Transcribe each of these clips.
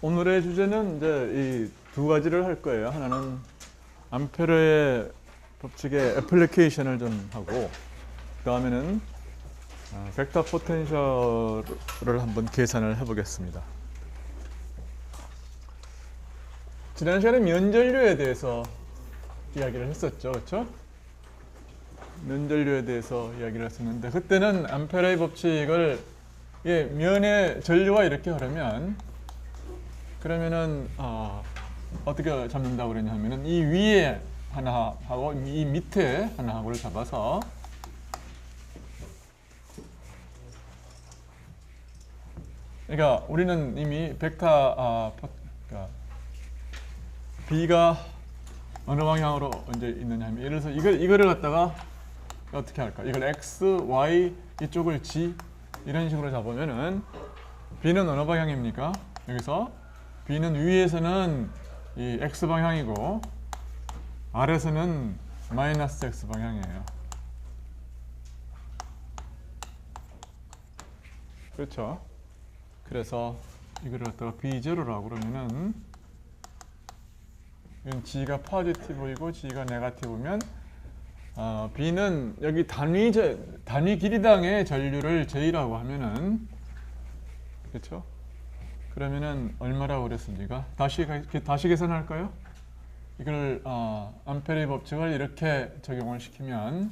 오늘의 주제는 이제 이 두 가지를 할 거예요. 하나는 암페르의 법칙의 애플리케이션을 좀 하고, 그 다음에는 벡터 포텐셜을 한번 계산을 해보겠습니다. 지난 시간에 면전류에 대해서 이야기를 했었죠, 그렇죠? 면전류에 대해서 이야기를 했었는데, 그때는 암페르의 법칙을 면의 전류가 이렇게 흐르면, 그러면은 어떻게 잡는다고 그러냐면은 이 위에 하나 하고 이 밑에 하나 하고를 잡아서 그러니까 우리는 이미 벡터 그러니까 B가 어느 방향으로 이제 있느냐 하면, 예를 들어서 이거를 갖다가 어떻게 할까? 이걸 X, Y, 이쪽을 G 이런 식으로 잡으면은 B는 어느 방향입니까? 여기서 B는 위에서는 이 X 방향이고 아래에서는 마이너스 X 방향이에요. 그렇죠? 그래서 이거를 갖다가 B0라고 그러면은 이건 G가 포지티브이고 G가 네거티브면 B는 여기 단위 길이당의 전류를 J라고 하면은, 그렇죠? 그러면은 얼마라고 그랬습니까? 다시 계산할까요? 이걸 암페르의 법칙을 이렇게 적용을 시키면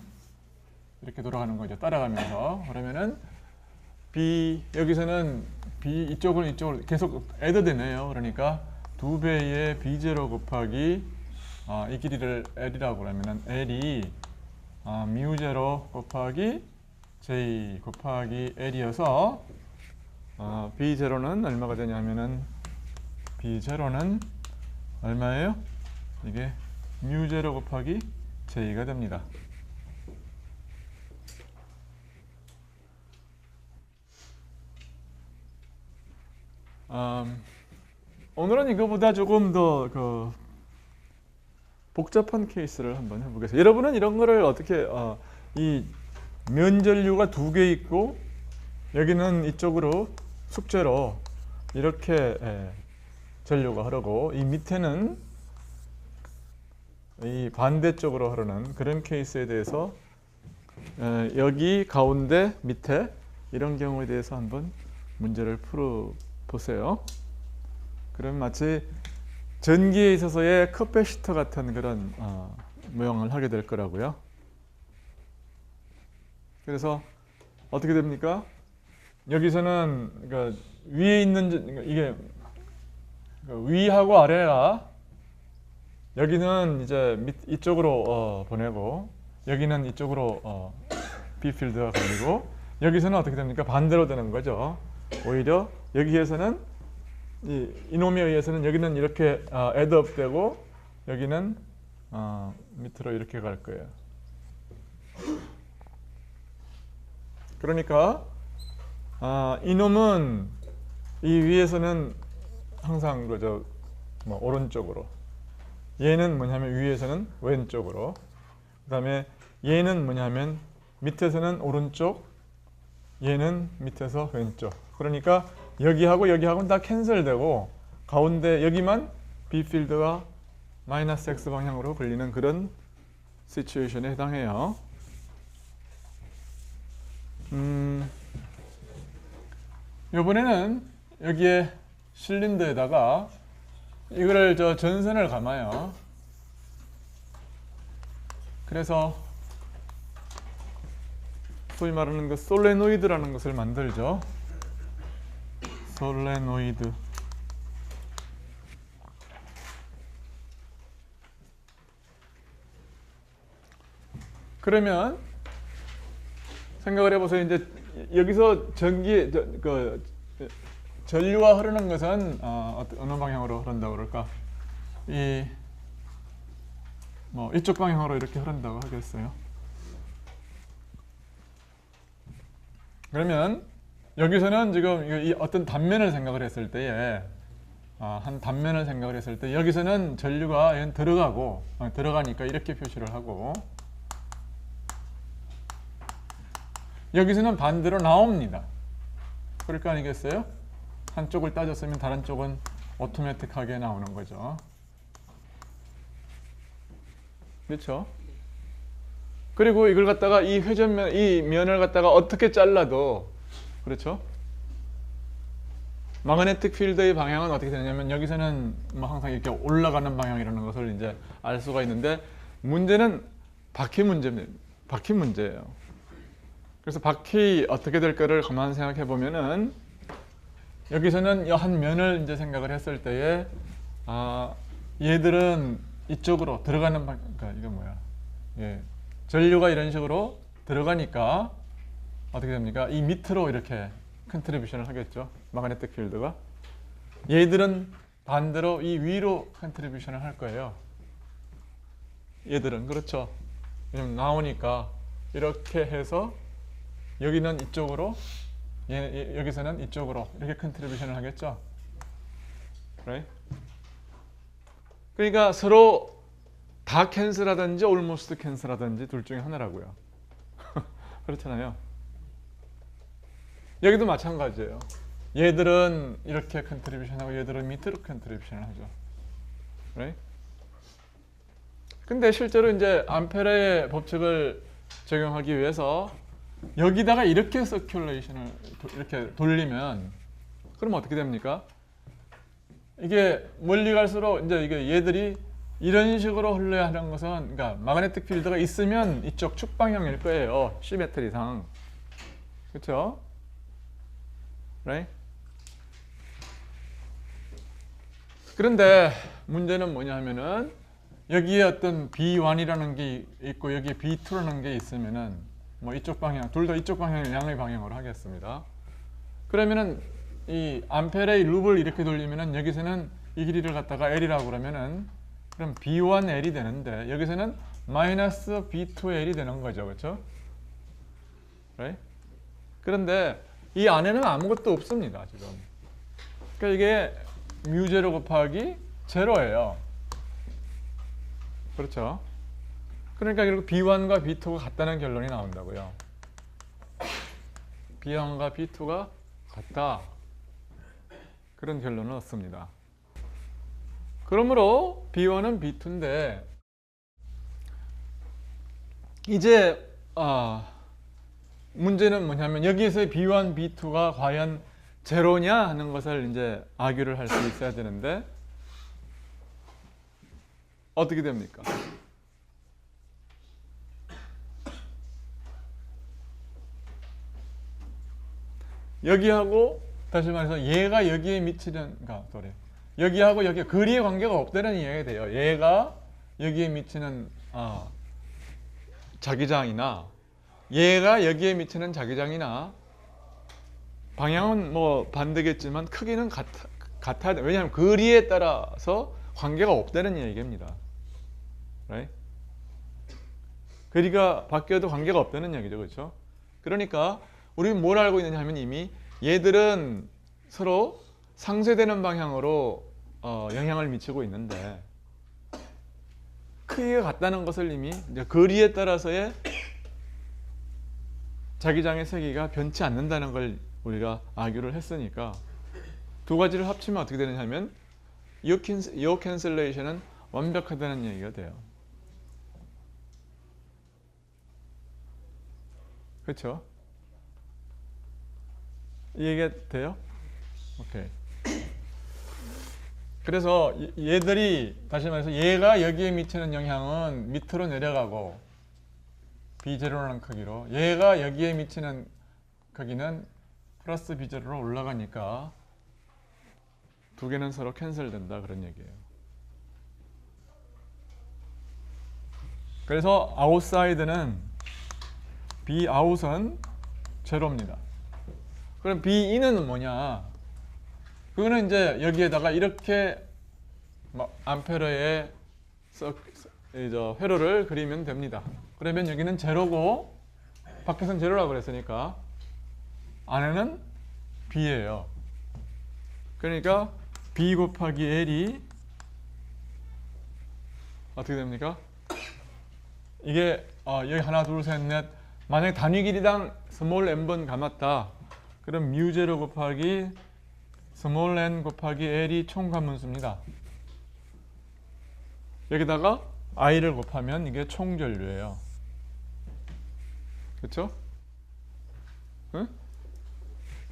이렇게 돌아가는 거죠. 따라가면서. 그러면은 B 여기서는 B 이쪽으로 계속 애드 되네요. 그러니까 2배의 B0 곱하기 이 길이를 L이라고 그러면은 L이 μ0 곱하기 J 곱하기 L이어서 B0는 얼마가 되냐면은 B0는 얼마예요? 이게 μ0 곱하기 J가 됩니다. 오늘은 이거보다 조금 더 복잡한 케이스를 한번 해보겠습니다. 여러분은 이런 거를 어떻게 이 면전류가 두 개 있고 여기는 이쪽으로 숙제로 이렇게 전류가 흐르고 이 밑에는 이 반대쪽으로 흐르는 그런 케이스에 대해서 여기 가운데 밑에 이런 경우에 대해서 한번 문제를 풀어보세요. 그럼 마치 전기에 있어서의 커패시터 같은 그런 모형을 하게 될 거라고요. 그래서 어떻게 됩니까? 여기서는 그러니까 위에 있는 이게 위하고 아래가 여기는 이제 이쪽으로 보내고 여기는 이쪽으로 B 필드가 걸리고 여기서는 어떻게 됩니까? 반대로 되는 거죠. 오히려 여기에서는 이놈에 의해서는 여기는 이렇게 애드업 되고 여기는 밑으로 이렇게 갈 거예요. 그러니까 이놈은 이 위에서는 항상 그저 오른쪽으로, 얘는 뭐냐면 위에서는 왼쪽으로, 그 다음에 얘는 뭐냐면 밑에서는 오른쪽, 얘는 밑에서 왼쪽. 그러니까 여기하고는 다 캔슬되고 가운데 여기만 B 필드가 마이너스 X 방향으로 걸리는 그런 시츄에이션에 해당해요. 이번에는 여기에 실린더에다가 이거를 전선을 감아요. 그래서 소위 말하는 그 솔레노이드라는 것을 만들죠. 솔레노이드. 그러면 생각을 해보세요. 이제 여기서 전류가 흐르는 것은 어느 방향으로 흐른다고 그럴까? 이쪽 방향으로 이렇게 흐른다고 하겠어요. 그러면 여기서는 지금 이 어떤 단면을 생각을 했을 때에 한 단면을 생각을 했을 때 여기서는 전류가 들어가고 들어가니까 이렇게 표시를 하고 여기서는 반대로 나옵니다. 그럴 거 아니겠어요? 한쪽을 따졌으면 다른 쪽은 오토매틱하게 나오는 거죠. 그렇죠? 그리고 이걸 갖다가 이 회전면, 이 면을 갖다가 어떻게 잘라도, 그렇죠? 마그네틱 필드의 방향은 어떻게 되냐면 여기서는 뭐 항상 이렇게 올라가는 방향이라는 것을 이제 알 수가 있는데, 문제는 바퀴 문제입니다. 바퀴 문제예요. 그래서 바퀴 어떻게 될 거를 가만 생각해 보면은, 여기서는 이 한 면을 이제 생각을 했을 때에 얘들은 이쪽으로 들어가는 그러니까 이게 뭐야? 예. 전류가 이런 식으로 들어가니까 어떻게 됩니까? 이 밑으로 이렇게 컨트리뷰션을 하겠죠. 마그네틱 필드가. 얘들은 반대로 이 위로 컨트리뷰션을 할 거예요. 얘들은 그렇죠. 왜냐면 나오니까 이렇게 해서 여기는 이쪽으로 여기서는 이쪽으로 이렇게 컨트리뷰션을 하겠죠. Right? 그러니까 서로 다 캔슬하든지 almost 캔슬하든지 둘 중에 하나라고요. 그렇잖아요. 여기도 마찬가지예요. 얘들은 이렇게 컨트리뷰션하고 얘들은 밑으로 컨트리뷰션을 하죠. Right? 근데 실제로 이제 암페레의 법칙을 적용하기 위해서 여기다가 이렇게 서큘레이션을 이렇게 돌리면 그럼 어떻게 됩니까? 이게 멀리 갈수록 이제 이게 얘들이 이런 식으로 흘러야 하는 것은, 그러니까 마그네틱 필드가 있으면 이쪽 축 방향일 거예요. 시메트리상. 그렇죠? Right? 그런데 문제는 뭐냐면은 여기에 어떤 B1이라는 게 있고 여기에 B2라는 게 있으면은 뭐 이쪽 방향, 둘 다 이쪽 방향을 양의 방향으로 하겠습니다. 그러면은 이 암페레의 룹을 이렇게 돌리면은 여기서는 이 길이를 갖다가 L이라고 그러면은 그럼 B1L이 되는데 여기서는 마이너스 B2L이 되는 거죠. 그렇죠? Right? 그런데 이 안에는 아무것도 없습니다. 지금. 그러니까 이게 뮤0 곱하기 제로예요. 그렇죠? 그러니까 결국 B1과 B2가 같다는 결론이 나온다고요. B1과 B2가 같다. 그런 결론을 얻습니다. 그러므로 B1은 B2인데 이제 문제는 뭐냐면 여기에서의 B1, B2가 과연 제로냐 하는 것을 이제 아규를 할 수 있어야 되는데 어떻게 됩니까? 여기하고 다시 말해서 얘가 여기에 미치는 여기하고 여기 거리의 관계가 없다는 이야기가 돼요. 얘가 여기에 미치는 자기장이나 얘가 여기에 미치는 자기장이나 방향은 뭐 반대겠지만 크기는 같아야 돼. 왜냐하면 거리에 따라서 관계가 없다는 얘기입니다. Right? 거리가 바뀌어도 관계가 없다는 얘기죠. 그렇죠? 그러니까 우리는 뭘 알고 있느냐 하면 이미 얘들은 서로 상쇄되는 방향으로 영향을 미치고 있는데 크기가 같다는 것을 이미 이제 거리에 따라서의 자기장의 세기가 변치 않는다는 걸 우리가 아규를 했으니까 두 가지를 합치면 어떻게 되느냐 하면 이 캔슬레이션은 완벽하다는 얘기가 돼요. 그렇죠? 이해가 돼요? 오케이. 그래서 얘들이 다시 말해서 얘가 여기에 미치는 영향은 밑으로 내려가고 B0라는 크기로 얘가 여기에 미치는 크기는 플러스 B0로 올라가니까 두 개는 서로 캔슬된다 그런 얘기예요. 그래서 아웃사이드는 Bout은 제로입니다. 그럼 Bin은 뭐냐? 그거는 이제 여기에다가 이렇게 암페러의 회로를 그리면 됩니다. 그러면 여기는 제로고 밖에서는 제로라고 그랬으니까 안에는 B예요. 그러니까 B 곱하기 L이 어떻게 됩니까? 이게 여기 하나 둘 셋 넷 만약에 단위 길이당 스몰 n번 감았다. 그럼 뮤0 곱하기 스몰 n 곱하기 l이 총관문수입니다. 여기다가 i를 곱하면 이게 총전류예요. 그렇죠? 응?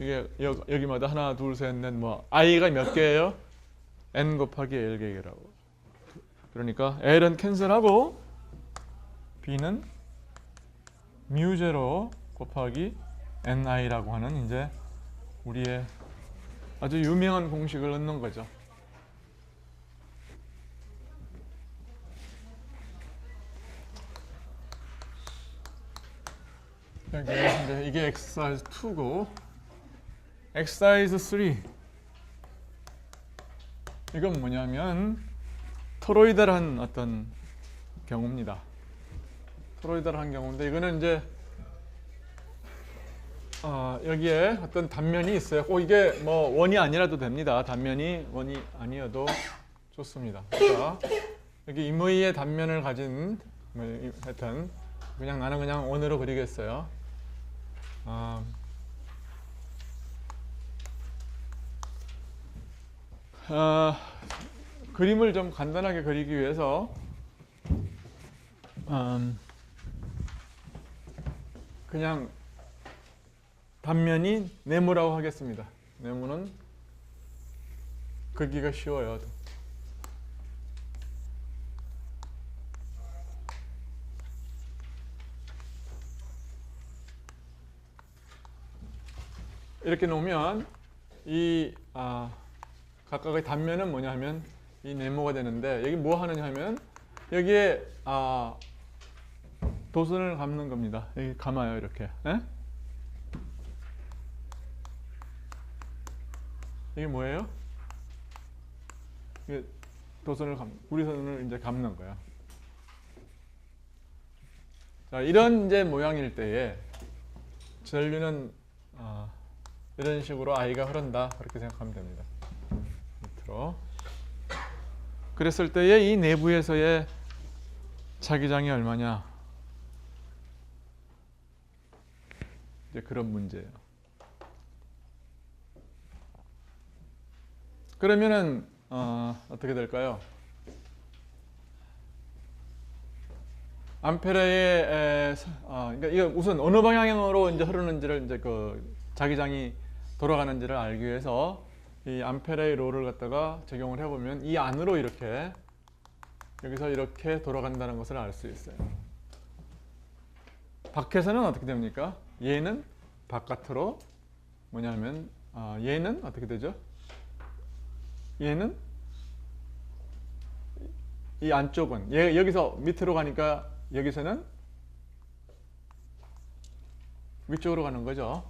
이게 여기마다 하나, 둘, 셋, 넷, 뭐 i가 몇 개예요? n 곱하기 l 개라고. 그러니까 l은 캔슬하고 b는 μ0 곱하기 ni라고 하는 이제 우리의 아주 유명한 공식을 넣는 거죠. 이게 exercise 2고 exercise 3 이건 뭐냐면 토로이달한 어떤 경우입니다. 토로이달한 경우인데 이거는 이제 여기에 어떤 단면이 있어요. 꼭 이게 뭐 원이 아니라도 됩니다. 단면이 원이 아니어도 좋습니다. 자, 여기 임의의 단면을 가진 하여튼 그냥 나는 그냥 원으로 그리겠어요. 그림을 좀 간단하게 그리기 위해서 그냥 단면이 네모라고 하겠습니다. 네모는 그리기가 쉬워요. 이렇게 놓으면 이 각각의 단면은 뭐냐 하면 이 네모가 되는데 여기 뭐 하느냐 하면 여기에 도선을 감는 겁니다. 여기 감아요 이렇게. 에? 이게 뭐예요? 이게 구리선을 이제 감는 거야. 자, 이런 이제 모양일 때에 전류는 이런 식으로 I가 흐른다 그렇게 생각하면 됩니다. 밑으로. 그랬을 때에 이 내부에서의 자기장이 얼마냐? 이제 그런 문제예요. 그러면은 어떻게 될까요? 암페레의 그러니까 이거 우선 어느 방향으로 이제 흐르는지를 이제 그 자기장이 돌아가는지를 알기 위해서 이 암페레의 로를 갖다가 적용을 해보면 이 안으로 이렇게 여기서 이렇게 돌아간다는 것을 알 수 있어요. 밖에서는 어떻게 됩니까? 얘는 바깥으로 뭐냐면 얘는 어떻게 되죠? 얘는 이 안쪽은 여기서 밑으로 가니까 여기서는 위쪽으로 가는 거죠.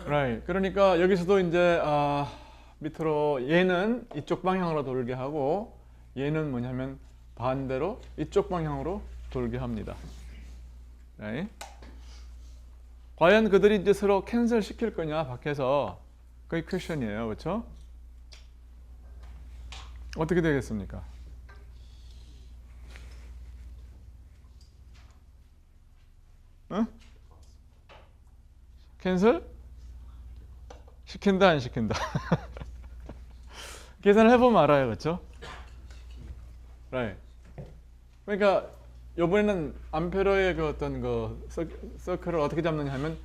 Right. 그러니까 여기서도 이제 밑으로 얘는 이쪽 방향으로 돌게 하고 얘는 뭐냐면 반대로 이쪽 방향으로 돌게 합니다. Right. 과연 그들이 이제 서로 캔슬 시킬 거냐 밖에서 그게 퀘션이에요. 그렇죠? 어떻게 되겠습니까? 응? 캔슬? 시킨다 안 시킨다? 계산을 해보면 알아요. 그렇죠? Right. 그러니까 이번에는 암페러의 그 어떤 그 서클을 어떻게 잡느냐 하면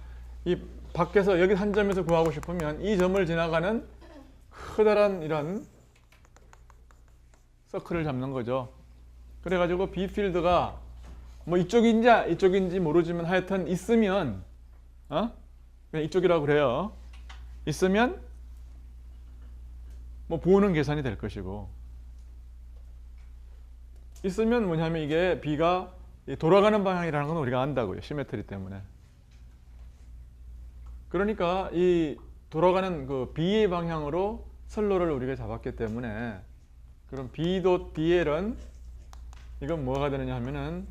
이 밖에서 여기 한 점에서 구하고 싶으면 이 점을 지나가는 커다란 이런 서클을 잡는 거죠. 그래가지고 B 필드가 뭐 이쪽인지 모르지만 하여튼 있으면 그냥 이쪽이라고 그래요. 있으면 뭐 보는 계산이 될 것이고 있으면 뭐냐면 이게 B가 돌아가는 방향이라는 건 우리가 안다고요. 시메트리 때문에. 그러니까 이 돌아가는 그 B의 방향으로 선로를 우리가 잡았기 때문에 그럼 B.dl은 이건 뭐가 되느냐 하면은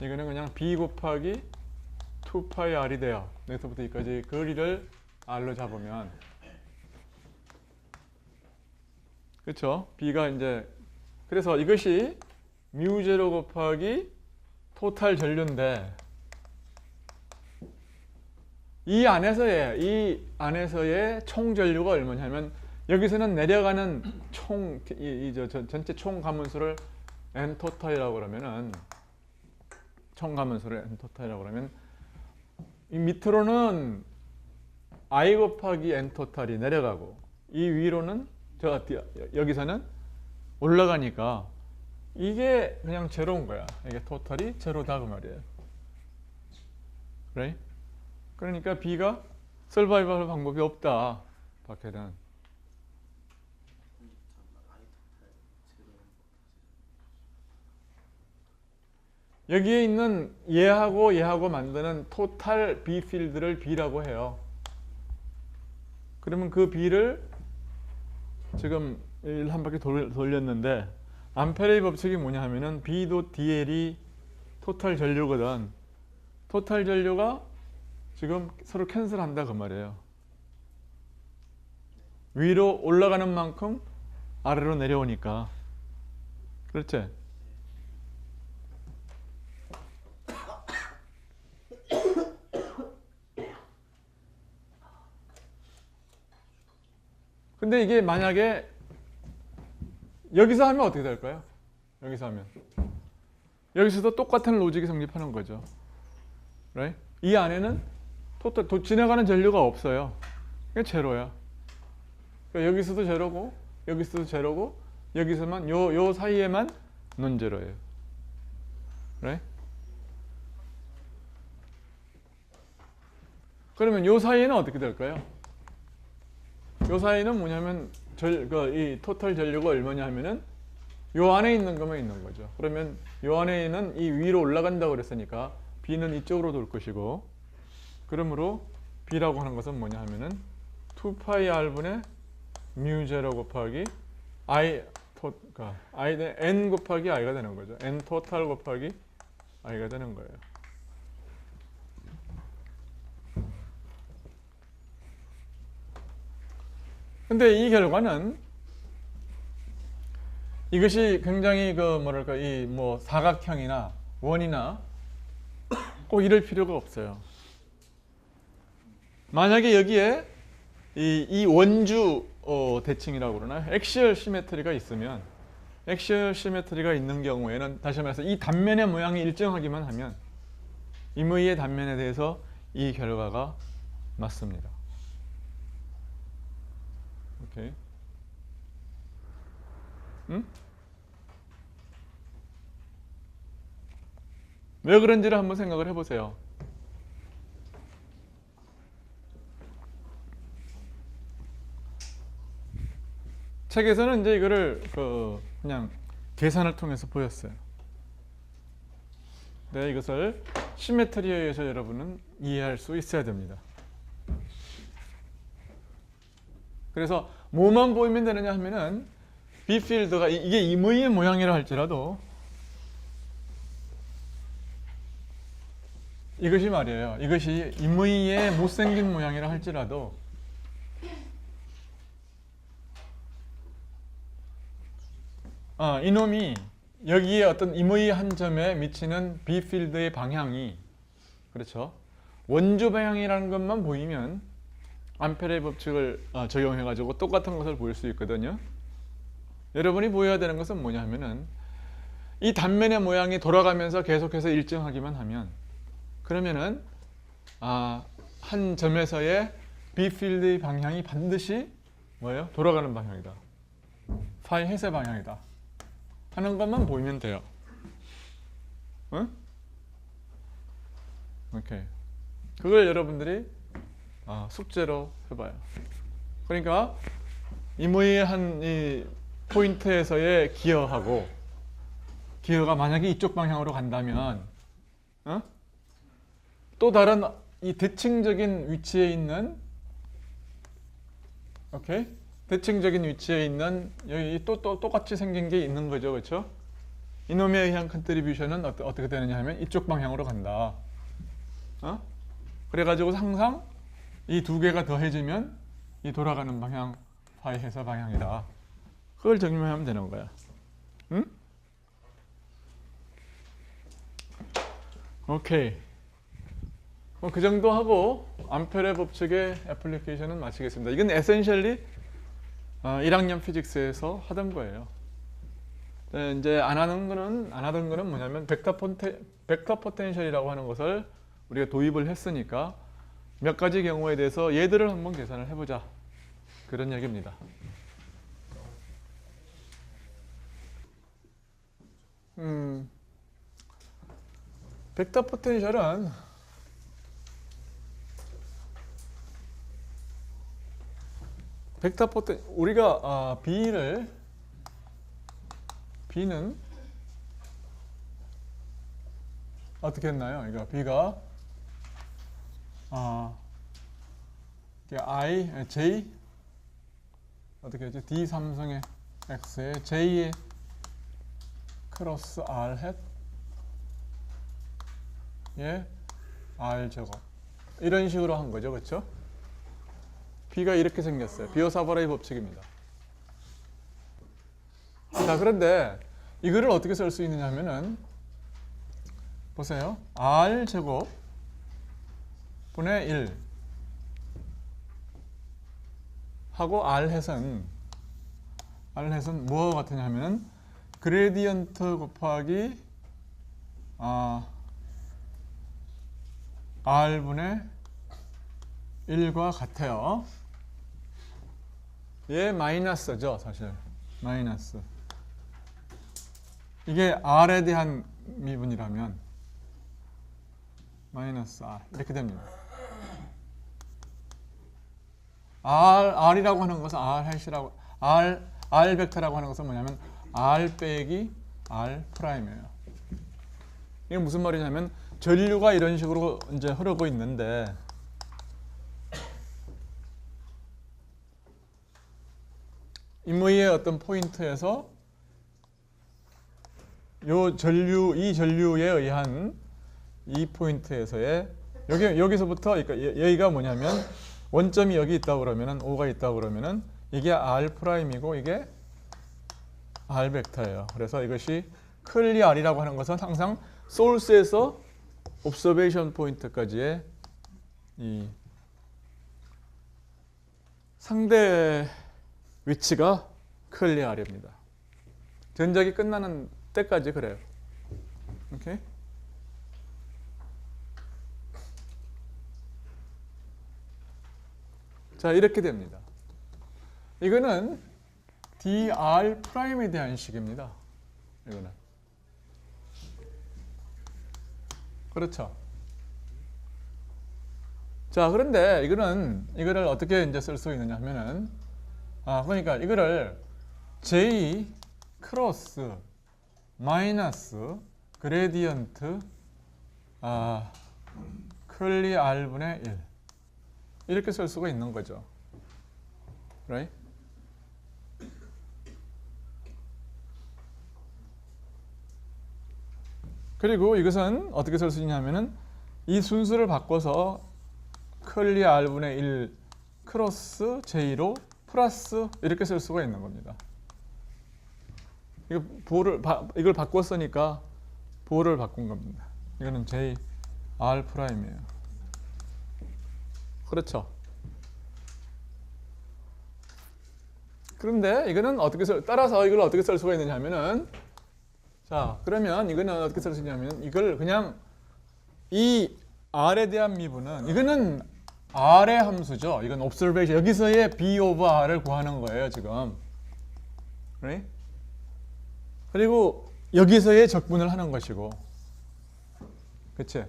이거는 그냥 B 곱하기 2파이 R이 돼요. 여기서부터 여기까지 거리를 R로 잡으면 그렇죠? B가 이제 그래서 이것이 μ0 곱하기 토탈 전류인데 이 안에서의 총 전류가 얼마냐면 여기서는 내려가는 전체 총 가문수를 n 토탈이라고 그러면은 총 가문수를 n 토탈이라고 그러면 이 밑으로는 i 곱하기 n 토탈이 내려가고 이 위로는 여기서는 올라가니까 이게 그냥 제로인 거야. 이게 토탈이 제로다 그 말이에요. 그래? 그러니까 B가 서바이벌 방법이 없다. 밖에는. 여기에 있는 얘하고 만드는 토탈 B 필드를 B라고 해요. 그러면 그 B를 지금 한 바퀴 돌렸는데 암페레의 법칙이 뭐냐 하면은 B도 DL이 토탈 전류거든. 토탈 전류가 지금 서로 캔슬한다 그 말이에요. 위로 올라가는 만큼 아래로 내려오니까. 그렇지? 근데 이게 만약에 여기서 하면 어떻게 될까요? 여기서 하면 여기서도 똑같은 로직이 성립하는 거죠. right? 이 안에는 지나가는 전류가 없어요. 그게 제로야. 그러니까 여기서도 제로고 여기서도 제로고 여기서만 요 사이에만 논제로예요. right? 그러면 요 사이에는 어떻게 될까요? 요 사이는 뭐냐면 이 토탈 전류가 얼마냐 하면은 요 안에 있는 것만 있는 거죠. 그러면 요 안에 있는 이 위로 올라간다고 그랬으니까 B는 이쪽으로 돌 것이고, 그러므로 B라고 하는 것은 뭐냐 하면은 2파이 R분의 뮤 제로 곱하기 N 곱하기 I가 되는 거죠. N 토탈 곱하기 I가 되는 거예요. 근데 이 결과는 이것이 굉장히 이 사각형이나 원이나 꼭 이럴 필요가 없어요. 만약에 여기에 이 원주 대칭이라고 그러나요? 엑시얼 시메트리가 있으면, 엑시얼 시메트리가 있는 경우에는 다시 말해서 이 단면의 모양이 일정하기만 하면 임의의 단면에 대해서 이 결과가 맞습니다. 오케이. 응? 왜 그런지를 한번 생각을 해보세요. 책에서는 이제 이거를 그냥 계산을 통해서 보였어요. 네, 이것을 시메트리에 의해서 여러분은 이해할 수 있어야 됩니다. 그래서 뭐만 보이면 되느냐 하면은 B 필드가 이게 임의의 모양이라 할지라도 이것이 말이에요. 이것이 임의의 못생긴 모양이라 할지라도 이놈이 여기에 어떤 임의의 한 점에 미치는 B 필드의 방향이, 그렇죠, 원주 방향이라는 것만 보이면 암페레의 법칙을 적용해가지고 똑같은 것을 보일 수 있거든요. 여러분이 보여야 되는 것은 뭐냐면은 이 단면의 모양이 돌아가면서 계속해서 일정하기만 하면, 그러면은 한 점에서의 B 필드의 방향이 반드시 뭐예요? 돌아가는 방향이다. 파이 해세 방향이다. 하는 것만 보이면 돼요. 응? 오케이. 그걸 여러분들이 숙제로 해봐요. 그러니까 임의의 이 포인트에서의 기어가 만약에 이쪽 방향으로 간다면, 또 다른 이 대칭적인 위치에 있는, 오케이? 대칭적인 위치에 있는 여기 또 똑같이 생긴 게 있는 거죠, 그렇죠? 이놈에 의한 컨트리뷰션은 어떻게 되느냐 하면 이쪽 방향으로 간다. 그래가지고 항상 이 두 개가 더해지면 이 돌아가는 방향 파이 해서 방향이다. 그걸 적용하면 되는 거야. 응? 오케이. 그 정도 하고 암페레 법칙의 애플리케이션은 마치겠습니다. 이건 에센셜리 1학년 피직스에서 하던 거예요. 이제 안 하던 거는 뭐냐면 벡터 포텐셜이라고 하는 것을 우리가 도입을 했으니까 몇 가지 경우에 대해서 얘들을 한번 계산을 해보자. 그런 얘기입니다. 벡터 포텐셜은 우리가 B는 어떻게 했나요? 그러니까 B가 J 어떻게 했지? D 삼성의 X에 J의 크로스 R 햇 예 R 제곱 이런 식으로 한 거죠, 그렇죠? B가 이렇게 생겼어요. 비오사바라의 법칙입니다. 자, 그런데 이거를 어떻게 쓸 수 있느냐 하면은 보세요. R 제곱 분의 1 하고 R 햇은 뭐와 같으냐 하면 그레디언트 곱하기 R분의 1과 같아요. 얘 마이너스죠, 사실. 마이너스. 이게 R에 대한 미분이라면 마이너스 R 이렇게 됩니다. R이라고 하는 것은 R 벡터라고 하는 것은 뭐냐면 R 빼기 R 프라임이에요. 이게 무슨 말이냐면 전류가 이런 식으로 이제 흐르고 있는데 임의의 어떤 포인트에서 이 전류에 의한 이 포인트에서의 여기서부터 그러니까 여기가 뭐냐면 원점이 여기 있다고 그러면은 O가 있다고 그러면은 이게 R 프라임이고 이게 R 벡터예요. 그래서 이것이 클리 R이라고 하는 것은 항상 소스에서 옵서베이션 포인트까지의 이 상대 위치가 클리 R입니다. 전작이 끝나는 때까지 그래요. 오케이? 자, 이렇게 됩니다. 이거는 dr 프라임에 대한 식입니다. 이거는. 그렇죠. 자, 그런데 이거를 어떻게 이제 쓸 수 있느냐 하면은 그러니까 이거를 J 크로스 마이너스 그레디언트 클리 R분의 1 이렇게 쓸 수가 있는 거죠. right? 그리고 이것은 어떻게 쓸 수 있냐면은 이 순수를 바꿔서 클리 R분의 1 크로스 J로 플러스 이렇게 쓸 수가 있는 겁니다. 이걸 바꿨으니까 보를 바꾼 겁니다. 이거는 J R 프라임이에요. 그렇죠. 그런데 이거는 따라서 이걸 어떻게 쓸 수가 있느냐 하면은 자, 그러면 이거는 어떻게 쓸 수 있냐면 이걸 그냥 이 R에 대한 미분은 이거는 R의 함수죠. 이건 observation 여기서의 B over R을 구하는 거예요, 지금. right? 그리고 여기서의 적분을 하는 것이고. 그치?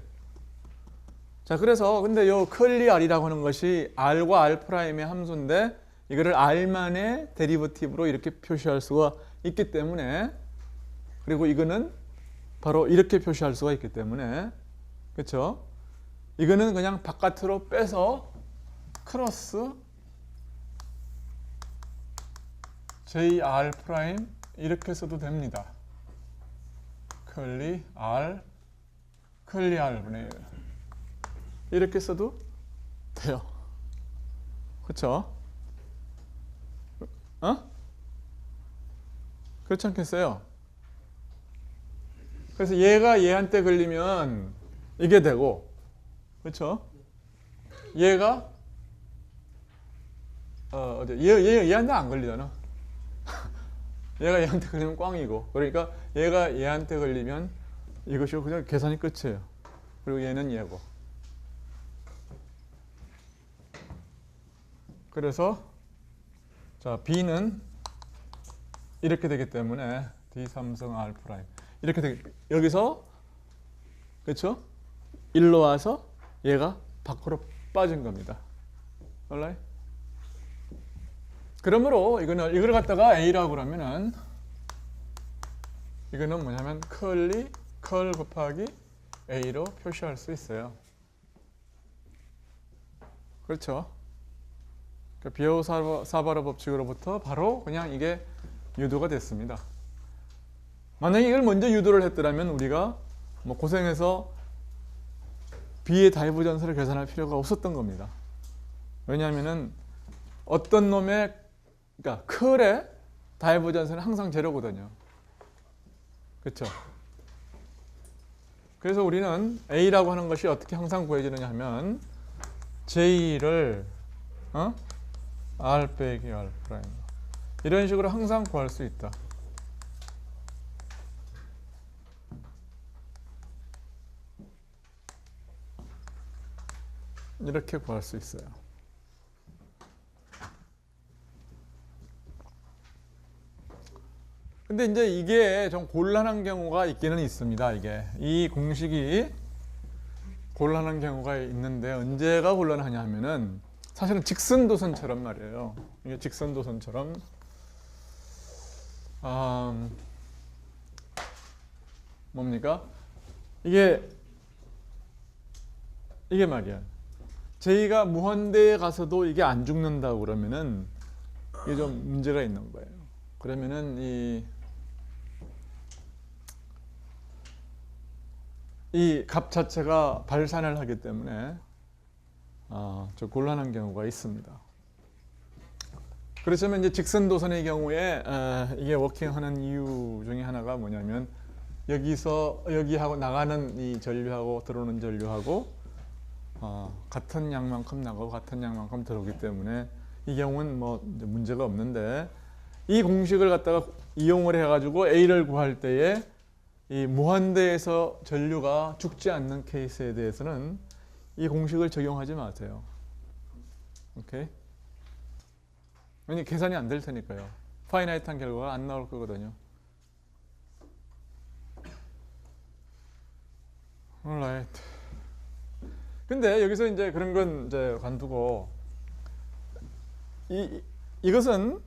자, 그래서 근데 요 클리 R이라고 하는 것이 R과 R 프라임의 함수인데 이거를 R만의 데리버티브로 이렇게 표시할 수가 있기 때문에 그리고 이거는 바로 이렇게 표시할 수가 있기 때문에 그렇죠? 이거는 그냥 바깥으로 빼서 크로스 JR 프라임 이렇게 써도 됩니다. 클리 R분의 1 이렇게 써도 돼요. 그렇죠? 그렇지 않겠어요? 그래서 얘가 얘한테 걸리면 이게 되고 그렇죠? 얘가 얘한테 안 걸리잖아. 얘가 얘한테 걸리면 꽝이고, 그러니까 얘가 얘한테 걸리면 이것이 그냥 계산이 끝이에요. 그리고 얘는 얘고. 그래서 자 B는 이렇게 되기 때문에 D3성 R 프라임 이렇게 되기, 여기서 그렇죠? 일로 와서 얘가 밖으로 빠진 겁니다. alright? 그러므로 이걸 갖다가 A라고 그러면은 이거는 뭐냐면 컬 곱하기 A로 표시할 수 있어요. 그렇죠? 그러니까 비오사바르 법칙으로부터 바로 그냥 이게 유도가 됐습니다. 만약에 이걸 먼저 유도를 했더라면 우리가 뭐 고생해서 B의 다이버전스를 계산할 필요가 없었던 겁니다. 왜냐하면은 어떤 놈의 그러니까 클의 다이버전스는 항상 제로거든요. 그렇죠? 그래서 우리는 A라고 하는 것이 어떻게 항상 구해지느냐 하면 J를 R 빼기 R 프라임 이런 식으로 항상 구할 수 있다. 이렇게 구할 수 있어요. 근데 이제 이게 좀 곤란한 경우가 있기는 있습니다. 이 공식이 곤란한 경우가 있는데 언제가 곤란하냐 하면은 사실은 직선도선처럼 말이에요. 이게 직선도선처럼 뭡니까? 이게 말이야. J가 무한대에 가서도 이게 안 죽는다고 그러면은 이게 좀 문제가 있는 거예요. 그러면은 이 값 자체가 발산을 하기 때문에 좀 곤란한 경우가 있습니다. 그렇지만 이제 직선도선의 경우에 이게 워킹하는 이유 중에 하나가 뭐냐면 여기하고 나가는 이 전류하고 들어오는 전류하고 같은 양만큼 나가고 같은 양만큼 들어오기 때문에 이 경우는 뭐 문제가 없는데 이 공식을 갖다가 이용을 해가지고 A를 구할 때에 이 무한대에서 전류가 죽지 않는 케이스에 대해서는 이 공식을 적용하지 마세요. 오케이? 왜냐면 계산이 안 될 테니까요. 파이나이트한 결과가 안 나올 거거든요. alright. 근데 여기서 이제 그런 건 이제 관두고 이것은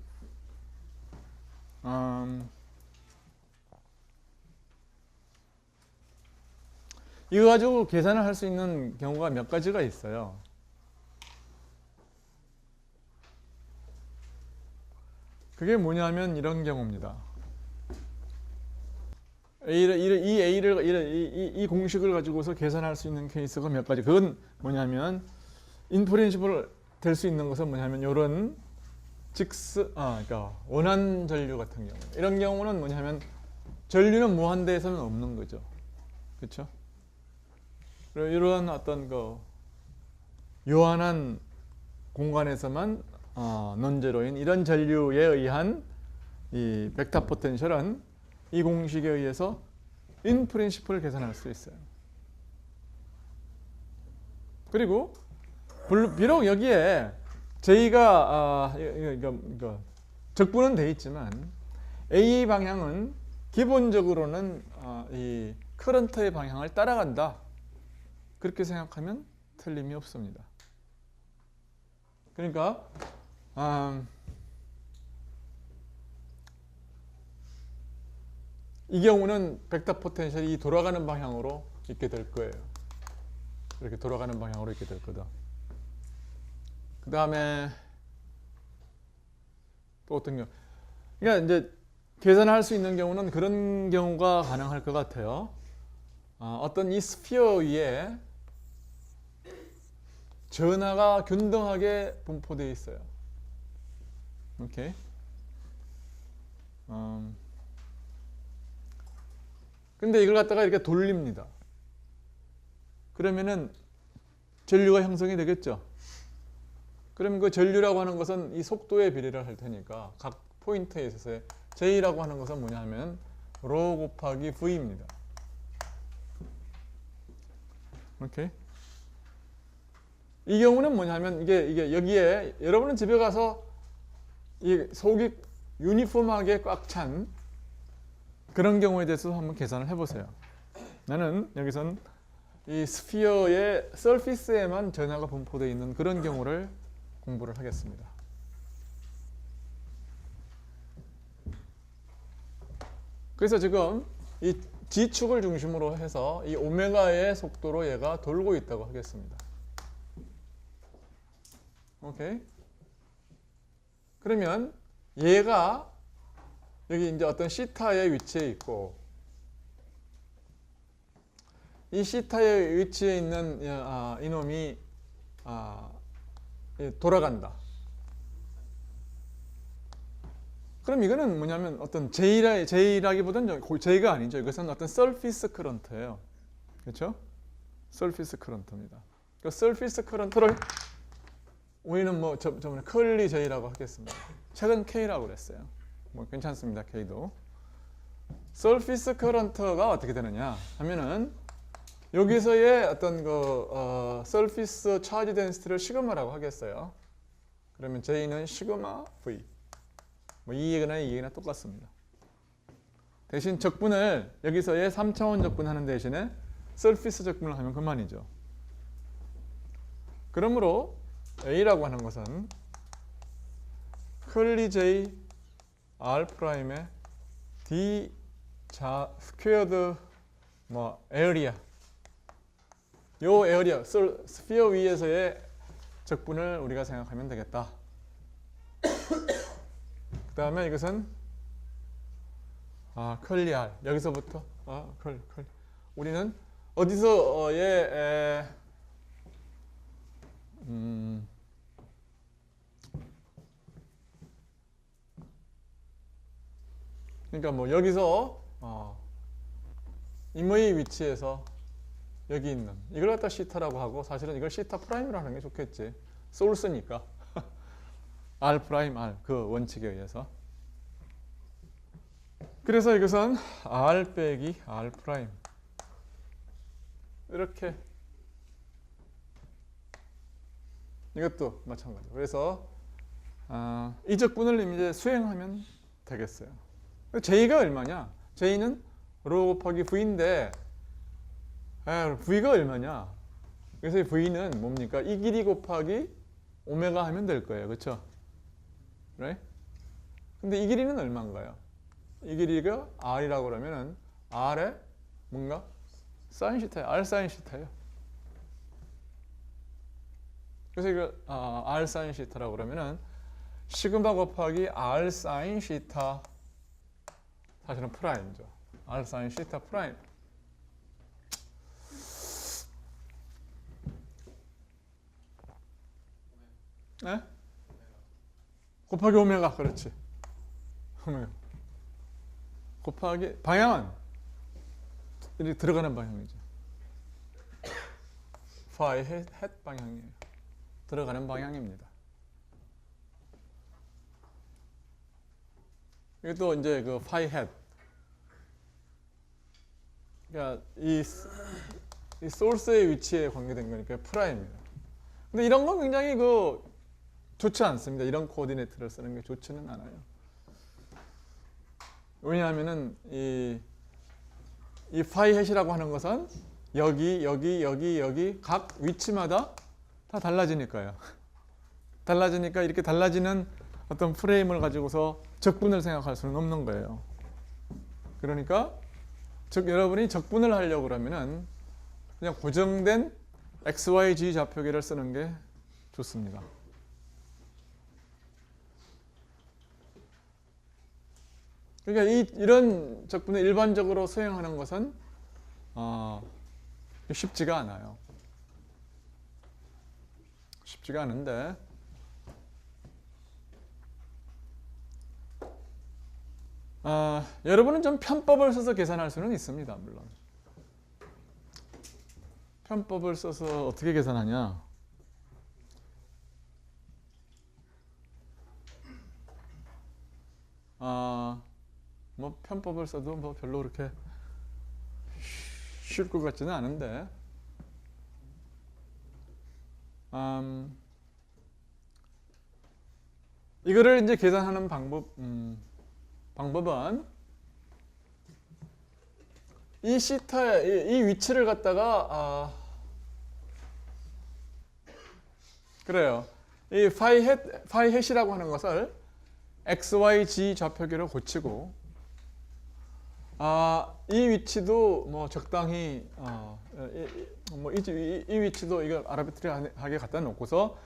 이거 가지고 계산을 할 수 있는 경우가 몇 가지가 있어요. 그게 뭐냐면 이런 경우입니다. 이 공식을 가지고서 계산할 수 있는 케이스가 몇 가지. 그건 뭐냐면 인프린시블 될 수 있는 것은 뭐냐면 이런 그러니까 원한 전류 같은 경우. 이런 경우는 뭐냐면 전류는 무한대에서는 없는 거죠. 그렇죠? 이러한 어떤 요한한 공간에서만 논제로인 이런 전류에 의한 이 벡터 포텐셜은 이 공식에 의해서 인프린시플을 계산할 수 있어요. 그리고 비록 여기에 J가 적분은 돼 있지만 A 방향은 기본적으로는 이 커런트의 방향을 따라간다. 그렇게 생각하면 틀림이 없습니다. 그러니까 이 경우는 벡터 포텐셜이 돌아가는 방향으로 있게 될 거예요. 이렇게 돌아가는 방향으로 있게 될 거다. 그 다음에 또 어떤 경우? 그러니까 이제 계산할 수 있는 경우는 그런 경우가 가능할 것 같아요. 어떤 이 스피어 위에 전하가 균등하게 분포되어 있어요. 오케이. 근데 이걸 갖다가 이렇게 돌립니다. 그러면은 전류가 형성이 되겠죠. 그러면 그 전류라고 하는 것은 이 속도에 비례를 할 테니까 각 포인트에 있어서 J라고 하는 것은 뭐냐 하면 ρ 곱하기 V입니다. 오케이. 이 경우는 뭐냐면 이게 여기에 여러분은 집에 가서 이 속이 유니폼하게 꽉 찬 그런 경우에 대해서 한번 계산을 해보세요. 나는 여기선 이 스피어의 서피스에만 전하가 분포되어 있는 그런 경우를 공부를 하겠습니다. 그래서 지금 이 G축을 중심으로 해서 이 오메가의 속도로 얘가 돌고 있다고 하겠습니다. 오케이. 그러면 얘가 여기 이제 어떤 시타의 위치에 있고 이 시타의 위치에 있는 이놈이 돌아간다. 그럼 이거는 뭐냐면 어떤 J라기보다는 J가 아니죠. 이것은 어떤 서피스 커런트예요. 그렇죠? 서피스 커런트입니다. 그 서피스 커런트를 우리는 뭐 저번에 curly J라고 하겠습니다. 최근 K라고 그랬어요. 뭐 괜찮습니다. K도. 서피스 커런트가 어떻게 되느냐 하면은 여기서의 어떤 그 서피스 차지 덴시티를 시그마라고 하겠어요. 그러면 J는 시그마 V. 뭐 이 얘기나 이 얘기나 똑같습니다. 대신 적분을 여기서의 3차원 적분하는 대신에 서피스 적분을 하면 그만이죠. 그러므로 A라고 하는 것은 curly J R 프라임의 D 스퀘어드 뭐 에어리아 요 에어리아 스피어 위에서의 적분을 우리가 생각하면 되겠다. 그 다음에 이것은 curly R 여기서부터 curly 우리는 어디서의 그러니까 뭐 여기서 임의 위치에서 여기 있는 이걸 갖다 시타라고 하고 사실은 이걸 시타 프라임이라고 하는 게 좋겠지. 소urce니까 R 프라임 R 그 원칙에 의해서. 그래서 이것은 R 빼기 R 프라임 이렇게 이것도 마찬가지고. 그래서 이 적분을 이제 수행하면 되겠어요. J가 얼마냐? J는 ρ 곱하기 V인데 V가 얼마냐? 그래서 V는 뭡니까? 이 길이 곱하기 오메가 하면 될 거예요. 그렇죠? right? 근데 이 길이는 얼마인가요? 이 길이가 R이라고 그러면은 R에 뭔가 사인 시타예요. R 사인 시타예요. 그래서 이거 R 사인 시타라고 그러면은 시그마 곱하기 R 사인 시타 사실은 프라임이죠. R 사인 시타 프라임. 네? 곱하기 오메가 그렇지. 오메가 곱하기 방향은 이렇게 들어가는 방향이죠. phi 햇 방향이에요. 들어가는 방향입니다. 이것도 이제 그 phi 햇. 그러니까 이 소urce의 위치에 관계된 거니까 프라임이에요. 근데 이런 건 굉장히 좋지 않습니다. 이런 코디네이트를 쓰는 게 좋지는 않아요. 왜냐하면은 이 phi 햇이라고 하는 것은 여기 각 위치마다 다 달라지니까요. 달라지니까 이렇게 달라지는 어떤 프레임을 가지고서 적분을 생각할 수는 없는 거예요. 그러니까 여러분이 적분을 하려고 그러면은 그냥 고정된 XYG 좌표계를 쓰는 게 좋습니다. 그러니까 이런 적분을 일반적으로 수행하는 것은 쉽지가 않아요. 쉽지가 않은데 여러분은 좀 편법을 써서 계산할 수는 있습니다. 물론 편법을 써서 어떻게 계산하냐? 뭐 편법을 써도 뭐 별로 그렇게 쉬울 것 같지는 않은데, 이거를 이제 계산하는 방법은 이 시타의 이 위치를 갖다가 그래요. 이 파이 햇이라고 하는 것을 x, y, z 좌표계로 고치고 이 위치도 뭐 적당히 이 위치도 이걸 아르비트리하게 갖다 놓고서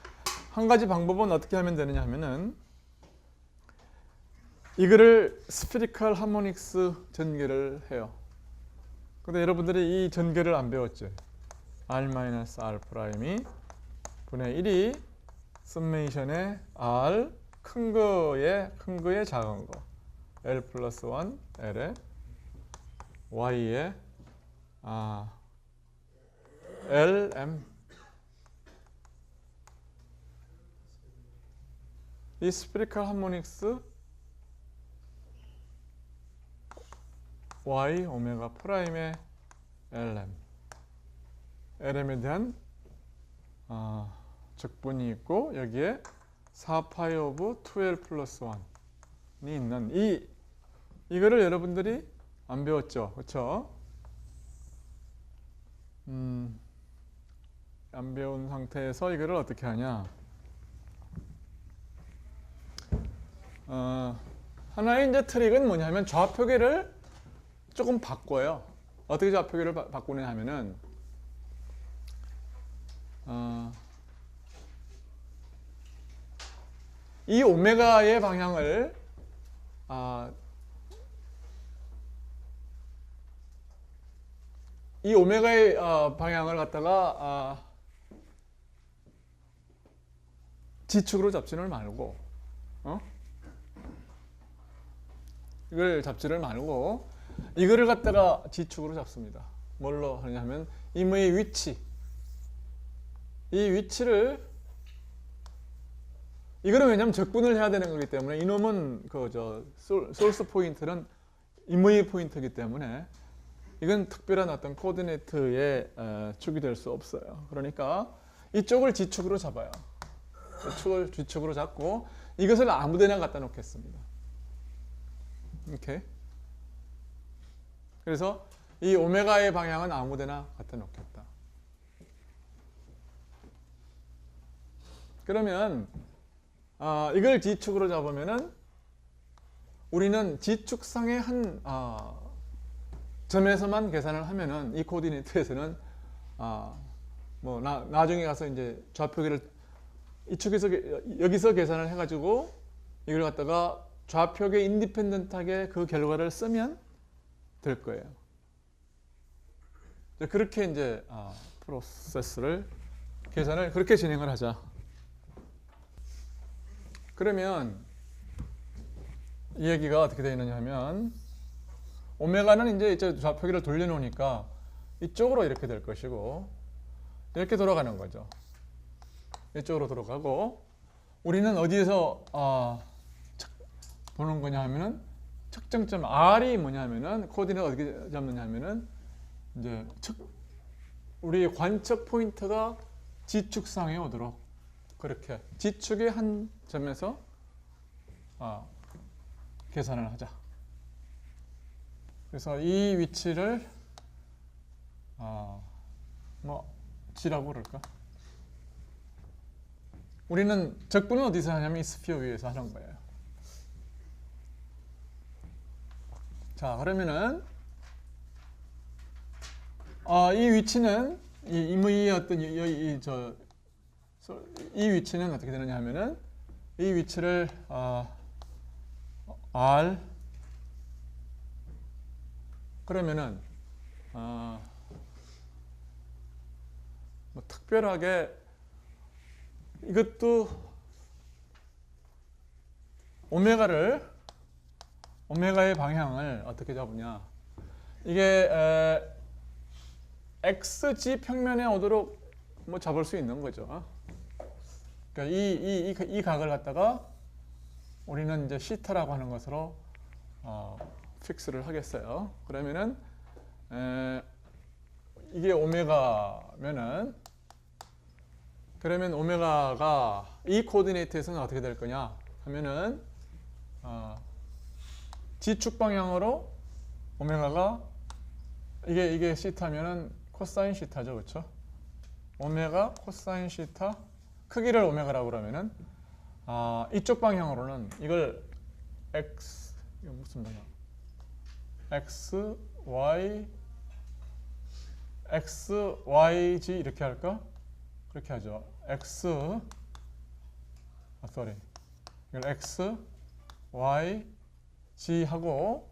한 가지 방법은 어떻게 하면 되느냐 하면은 이거를 스피리컬 하모닉스 전개를 해요. 근데 여러분들이 이 전개를 안 배웠죠. r-r 프라임이 분의 1이 서메이션의 r 큰 거에 작은 거 l 플러스 1 l에 y에 lm 이 스피리컬 하모닉스 y 오메가 프라임의 lm에 대한 적분이 있고 여기에 4파이 오브 2l 플러스 1이 있는 이거를 여러분들이 안 배웠죠, 그렇죠? 안 배운 상태에서 이거를 어떻게 하냐? 하나의 이제 트릭은 뭐냐면 좌표계를 조금 바꿔요. 어떻게 좌표계를 바꾸냐 하면은 이 오메가의 방향을 이 오메가의 방향을 갖다가 지축으로 잡지를 말고 이걸 잡지를 말고 이거를 갖다가 지축으로 잡습니다. 뭘로 하냐면 이모의 위치, 이 위치를 이거는 왜냐면 적분을 해야 되는 거기 때문에 이놈은 소스 포인트는 이모의 포인트이기 때문에 이건 특별한 어떤 코디네이트의 축이 될 수 없어요. 그러니까 이쪽을 지축으로 잡아요. 이쪽을 지축으로 잡고 이것을 아무데나 갖다 놓겠습니다. 이렇게. 그래서 이 오메가의 방향은 아무데나 갖다 놓겠다. 그러면 이걸 지축으로 잡으면은 우리는 지축상의 한 점에서만 계산을 하면은 이 코디네이트에서는 뭐 나중에 가서 이제 좌표계를 이쪽에서 여기서 계산을 해가지고 이걸 갖다가 좌표계 인디펜던트하게 그 결과를 쓰면 될 거예요. 그렇게 이제 프로세스를 계산을 그렇게 진행을 하자. 그러면 이 얘기가 어떻게 되어 있느냐 하면 오메가는 이제 좌표계를 돌려놓으니까 이쪽으로 이렇게 될 것이고 이렇게 돌아가는 거죠. 이쪽으로 돌아가고 우리는 어디에서 보는 거냐 하면은 측정점 R이 뭐냐 하면은 코디네이트 어떻게 잡느냐 하면은 이제 우리 관측 포인트가 지축상에 오도록 그렇게 지축의 한 점에서 계산을 하자. 그래서 이 위치를 뭐 G라고 그럴까? 우리는 적분은 어디서 하냐면 이 스피어 위에서 하는 거예요. 자, 그러면은 이 위치는 이 어떤 이 위치는 어떻게 되느냐 하면은 이 위치를 R 그러면은 뭐 특별하게 이것도 오메가의 방향을 어떻게 잡으냐? 이게 xg 평면에 오도록 뭐 잡을 수 있는 거죠. 그러니까 이 각을 갖다가 우리는 이제 시타라고 하는 것으로 픽스를 하겠어요. 그러면은 이게 오메가면은 그러면 오메가가 이 코디네이트에서는 어떻게 될 거냐 하면은 G축 방향으로 오메가가 이게 시타면은 코사인 시타죠, 그렇죠? 오메가 코사인 시타 크기를 오메가라고 그러면은 이쪽 방향으로는 이걸 x 이거 무슨 방향? x y g 이렇게 할까? 그렇게 하죠. 이걸 x y g 하고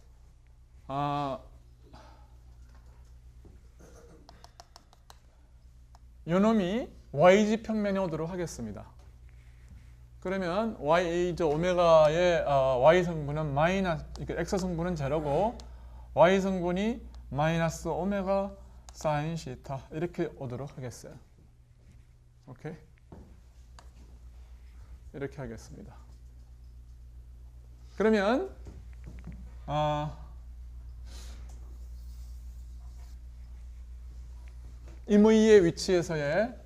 요놈이 yg 평면에 오도록 하겠습니다. 그러면 저 오메가의 y 성분은 x 성분은 제로고 y 성분이 마이너스 오메가 사인 시타 이렇게 오도록 하겠어요. 오케이? 이렇게 하겠습니다. 그러면 임의의 위치에서의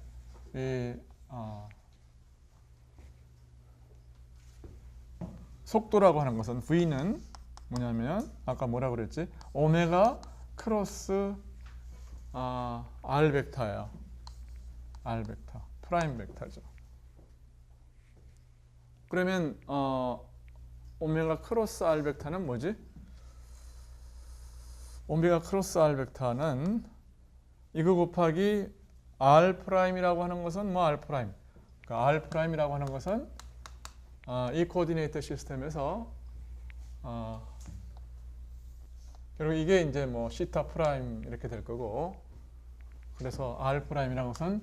속도라고 하는 것은 V는 뭐냐면 아까 뭐라고 그랬지? 오메가 크로스 R 벡터예요. R 벡터. 프라임 벡터죠. 그러면 오메가 크로스 R 벡터는 뭐지? 오메가 크로스 R 벡터는 이거 곱하기 R 프라임이라고 하는 것은 뭐 R 프라임. 그러니까 R 프라임이라고 하는 것은 이 코디네이터 시스템에서 그리고 이게 이제 뭐 시타 프라임 이렇게 될 거고 그래서 R 프라임이라는 것은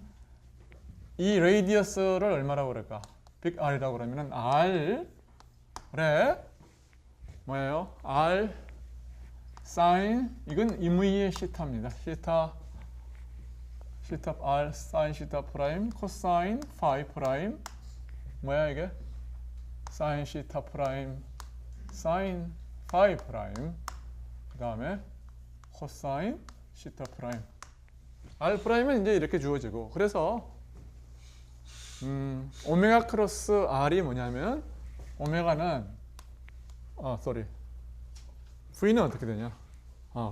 이 레이디어스를 얼마라고 그럴까? 빅 R이라고 그러면은 R에 뭐예요? R 사인 이건 임의의 시타입니다. 시타 R 사인 시타 프라임 코사인 파이 프라임 뭐야 이게? 사인 시타 프라임 사인 파이 프라임 그 다음에 코사인 시타 프라임 R 프라임은 이제 이렇게 주어지고 그래서 오메가 크로스 R이 뭐냐면 오메가는 V는 어떻게 되냐?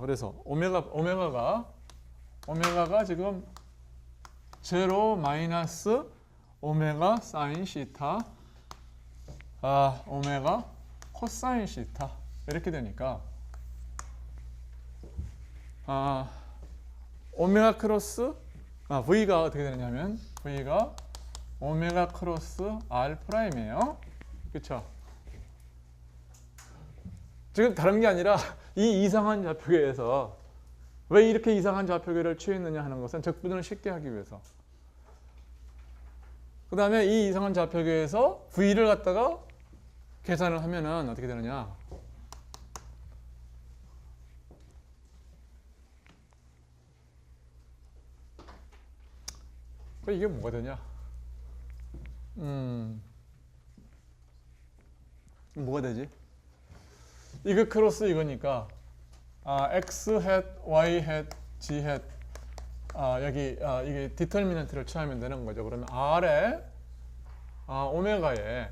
그래서 오메가가 지금 제로 마이너스 오메가 사인 시타 오메가 코사인 시타 이렇게 되니까 오메가 크로스 V가 어떻게 되느냐면 V가 오메가 크로스 R 프라임이에요. 그렇죠? 지금 다른 게 아니라 이 이상한 좌표계에서 왜 이렇게 이상한 좌표계를 취했느냐 하는 것은 적분을 쉽게 하기 위해서. 그 다음에 이 이상한 좌표계에서 V를 갖다가 계산을 하면은 어떻게 되느냐? 이게 뭐가 되냐? 뭐가 되지? 이거 크로스 이거니까 x hat, y hat, g hat 여기 이게 디터미넌트를 취하면 되는 거죠. 그러면 r에 오메가에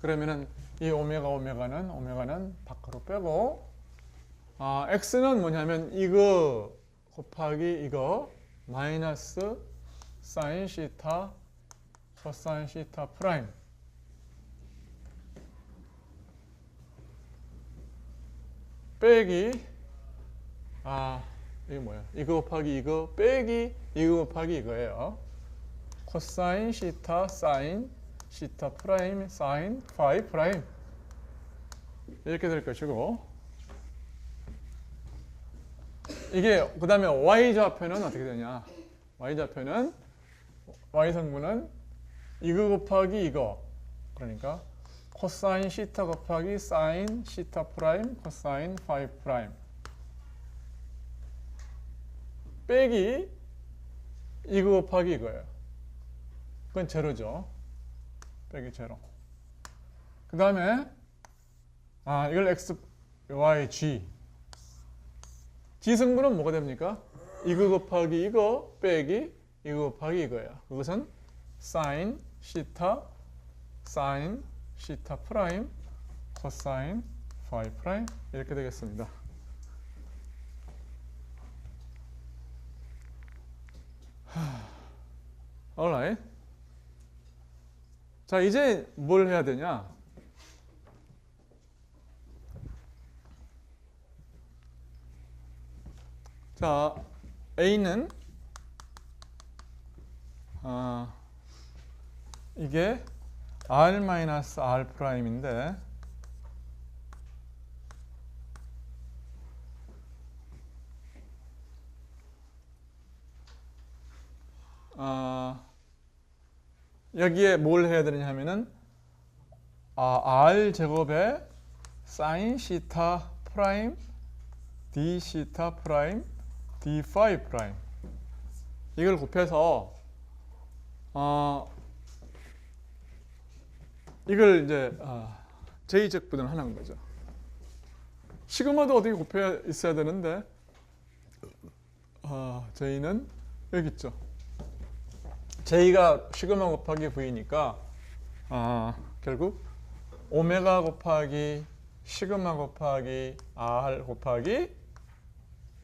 그러면은 이 오메가는 밖으로 빼고 x는 뭐냐면 이거 곱하기 이거 마이너스 사인 시타 코사인 시타 프라임 빼기 이게 뭐야? 이거 곱하기 이거 빼기 이거 곱하기 이거예요. 코사인 시타 사인 시타 프라임 사인 파이 프라임 이렇게 될 것이고 이게 그 다음에 y좌표는 어떻게 되냐? y좌표는 y 성분은 이거 곱하기 이거 그러니까 코사인 시타 곱하기 사인 시타 프라임 코사인 파이 프라임 빼기 이거 곱하기 이거예요. 그건 제로죠. 빼기 제로. 그 다음에 이걸 x, y, g. 지승분은 뭐가 됩니까? 이거 곱하기 이거 빼기 이거 곱하기 이거예요. 그것은 sin 시타 프라임 코사인 파이 프라임 이렇게 되겠습니다. alright. 자, 이제 뭘 해야 되냐? 자, A는 이게 R-R 프라임인데 여기에 뭘 해야 되느냐 하면은 R 제곱에 사인 시타 프라임 D 시타 프라임 D 파이 프라임 이걸 곱해서 이걸 이제 j-제곱분을 하는 거죠. 시그마도 어떻게 곱해 있어야 되는데 j는 여기 있죠. j가 시그마 곱하기 v니까 결국 오메가 곱하기 시그마 곱하기 r 곱하기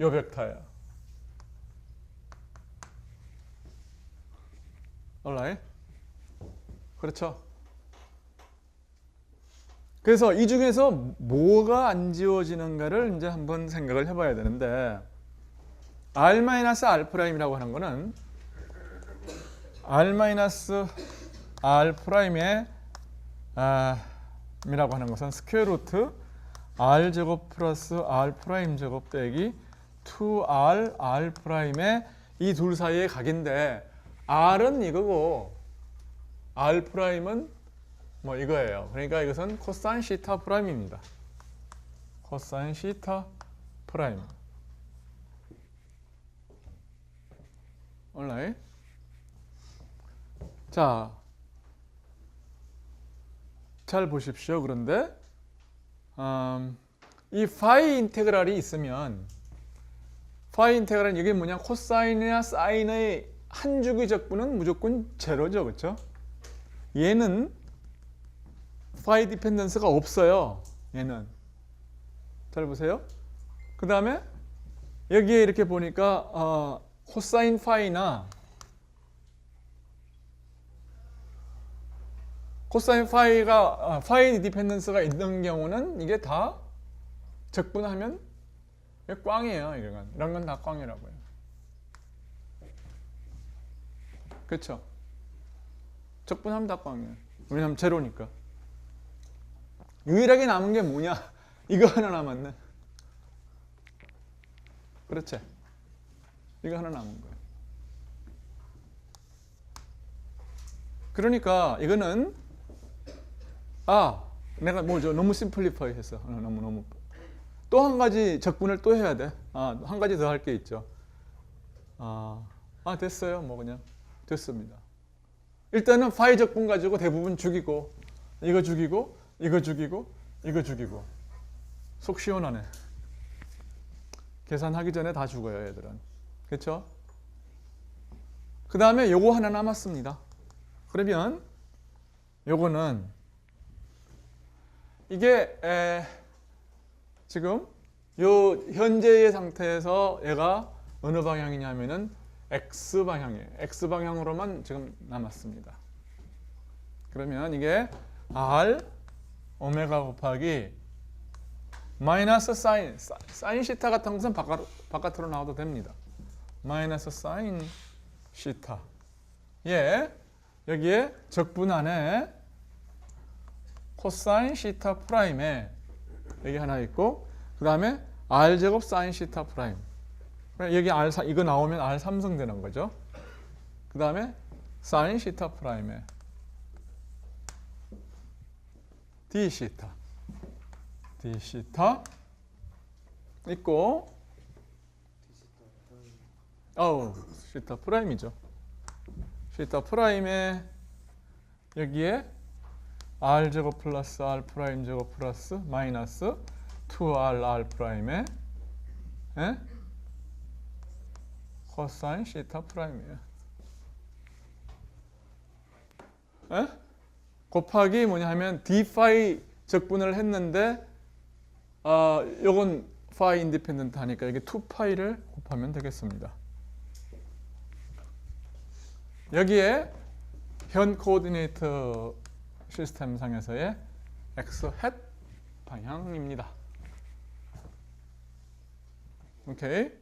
요 벡터예요. alright? 그렇죠? 그래서 이 중에서 뭐가 안 지워지는가를 이제 한번 생각을 해봐야 되는데 R-R'이라고 하는 거는 R-R'의 이라고 하는 것은 스퀘어 루트 R제곱 플러스 R' 제곱 빼기 2R R'의 이 둘 사이의 각인데 R은 이거고 R'은 뭐 이거예요. 그러니까 이것은 코사인 시타 프라임입니다. 코사인 시타 프라임. alright. 자, 잘 보십시오. 그런데 이 파이 인테그랄이 있으면 파이 인테그랄은 이게 뭐냐? 코사인이나 사인의 한 주기 적분은 무조건 제로죠. 그렇죠? 얘는 파이 디펜던스가 없어요. 얘는. 잘 보세요. 그 다음에 여기에 이렇게 보니까 코사인 파이나 코사인 파이가 파이 디펜던스가 있는 경우는 이게 다 적분하면 꽝이에요. 이런 건 다 꽝이라고요. 그렇죠? 적분하면 다 꽝이에요. 왜냐하면 제로니까. 유일하게 남은 게 뭐냐? 이거 하나 남았네. 그렇지? 이거 하나 남은 거예요. 그러니까 이거는 내가 너무 심플리파이 했어. 너무 또 한 가지 적분을 또 해야 돼. 한 가지 더 할 게 있죠. 됐어요. 뭐 그냥 됐습니다. 일단은 파이 적분 가지고 대부분 죽이고 이거 죽이고 이거 죽이고 이거 죽이고 속 시원하네. 계산하기 전에 다 죽어요, 얘들은. 그렇죠? 그 다음에 요거 하나 남았습니다. 그러면 요거는 이게 지금 요 현재의 상태에서 얘가 어느 방향이냐면은 X 방향이에요. X 방향으로만 지금 남았습니다. 그러면 이게 R 오메가 곱하기 마이너스 사인 시타 같은 것은 바깥으로 나와도 됩니다. 마이너스 사인 시타. 여기에 적분 안에 코사인 시타 프라임에 여기 하나 있고 그 다음에 R제곱 사인 시타 프라임. 여기 이거 나오면 R 3승 되는 거죠. 그 다음에 사인 시타 프라임에 D 시타 있고 시타 프라임이죠. 시타 프라임에 여기에 r 제곱 플러스 r 프라임 제곱 플러스 마이너스 2r r 프라임에 코사인 시타 프라임이에요. 곱하기 뭐냐 하면 d 파이 적분을 했는데 요건 파이 인디펜던트 하니까 여기 2파이를 곱하면 되겠습니다. 여기에 현 코오디네이터 시스템 상에서의 x 햇 방향입니다. 오케이.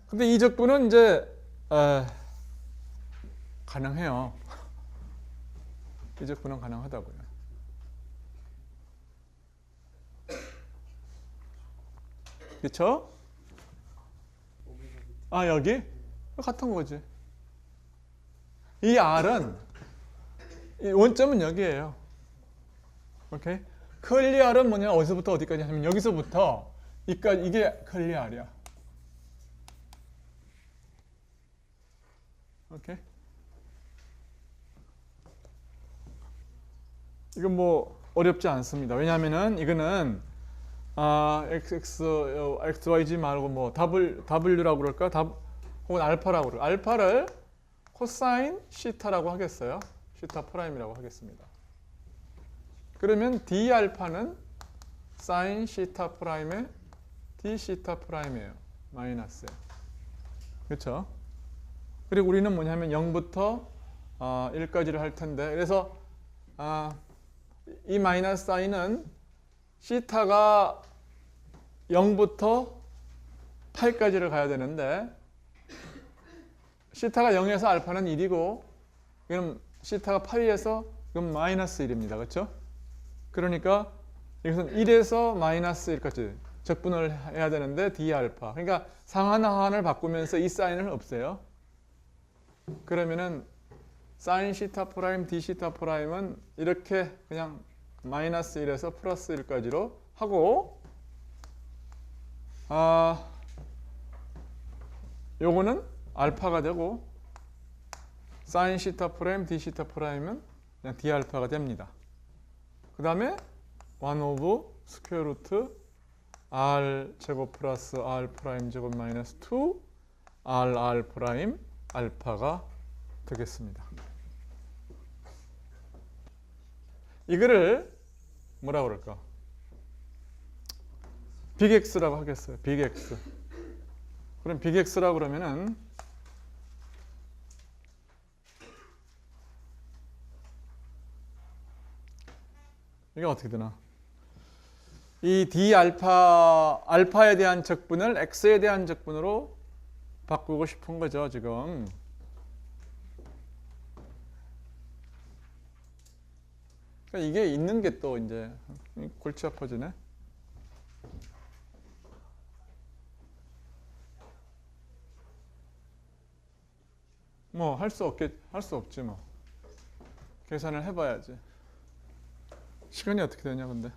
근데 이 적분은 이제 가능해요. 이 적분은 가능하다고요. 그렇죠? 여기 같은 거지. 이 r은 이 원점은 여기에요. 오케이? curly r은 뭐냐? 어디서부터 어디까지 하면 여기서부터 이까지 이게 curly r이야. 오케이? 이건 뭐 어렵지 않습니다. 왜냐하면은 이거는 XYZ 말고 뭐 W라고 그럴까? 혹은 알파라고 그럴까? 알파를 코사인 시타라고 하겠어요. 시타 프라임이라고 하겠습니다. 그러면 D 알파는 사인 시타 프라임의 D 시타 프라임이에요. 마이너스. 그렇죠? 그리고 우리는 뭐냐면 0부터 1까지를 할 텐데 그래서 이 마이너스 사인은 시타가 0부터 8까지를 가야 되는데 시타가 0에서 알파는 1이고 그럼 시타가 8에서 그럼 마이너스 1입니다. 그렇죠? 그러니까 여기서는 1에서 마이너스 1까지 적분을 해야 되는데 D 알파. 그러니까 상한 하한을 바꾸면서 이 사인을 없애요. 그러면은 사인 시타 프라임 D 시타 프라임은 이렇게 그냥 마이너스 1에서 플러스 1까지로 하고 요거는 알파가 되고 사인 시타 프라임 D 시타 프라임은 그냥 D 알파가 됩니다. 그 다음에 1 오브 스퀘어 루트 R 제곱 플러스 R 프라임 제곱 마이너스 2 R 프라임 알파가 되겠습니다. 이거를 뭐라 그럴까? 빅X라고 하겠어요. 빅X. 그럼 빅X라고 그러면은 이게 어떻게 되나? 이 D 알파에 대한 적분을 X에 대한 적분으로 바꾸고 싶은 거죠, 지금. 그러니까 이게 있는 게 또 이제 골치 아파지네. 뭐 할 수 없지 뭐. 계산을 해봐야지. 시간이 어떻게 되냐 근데.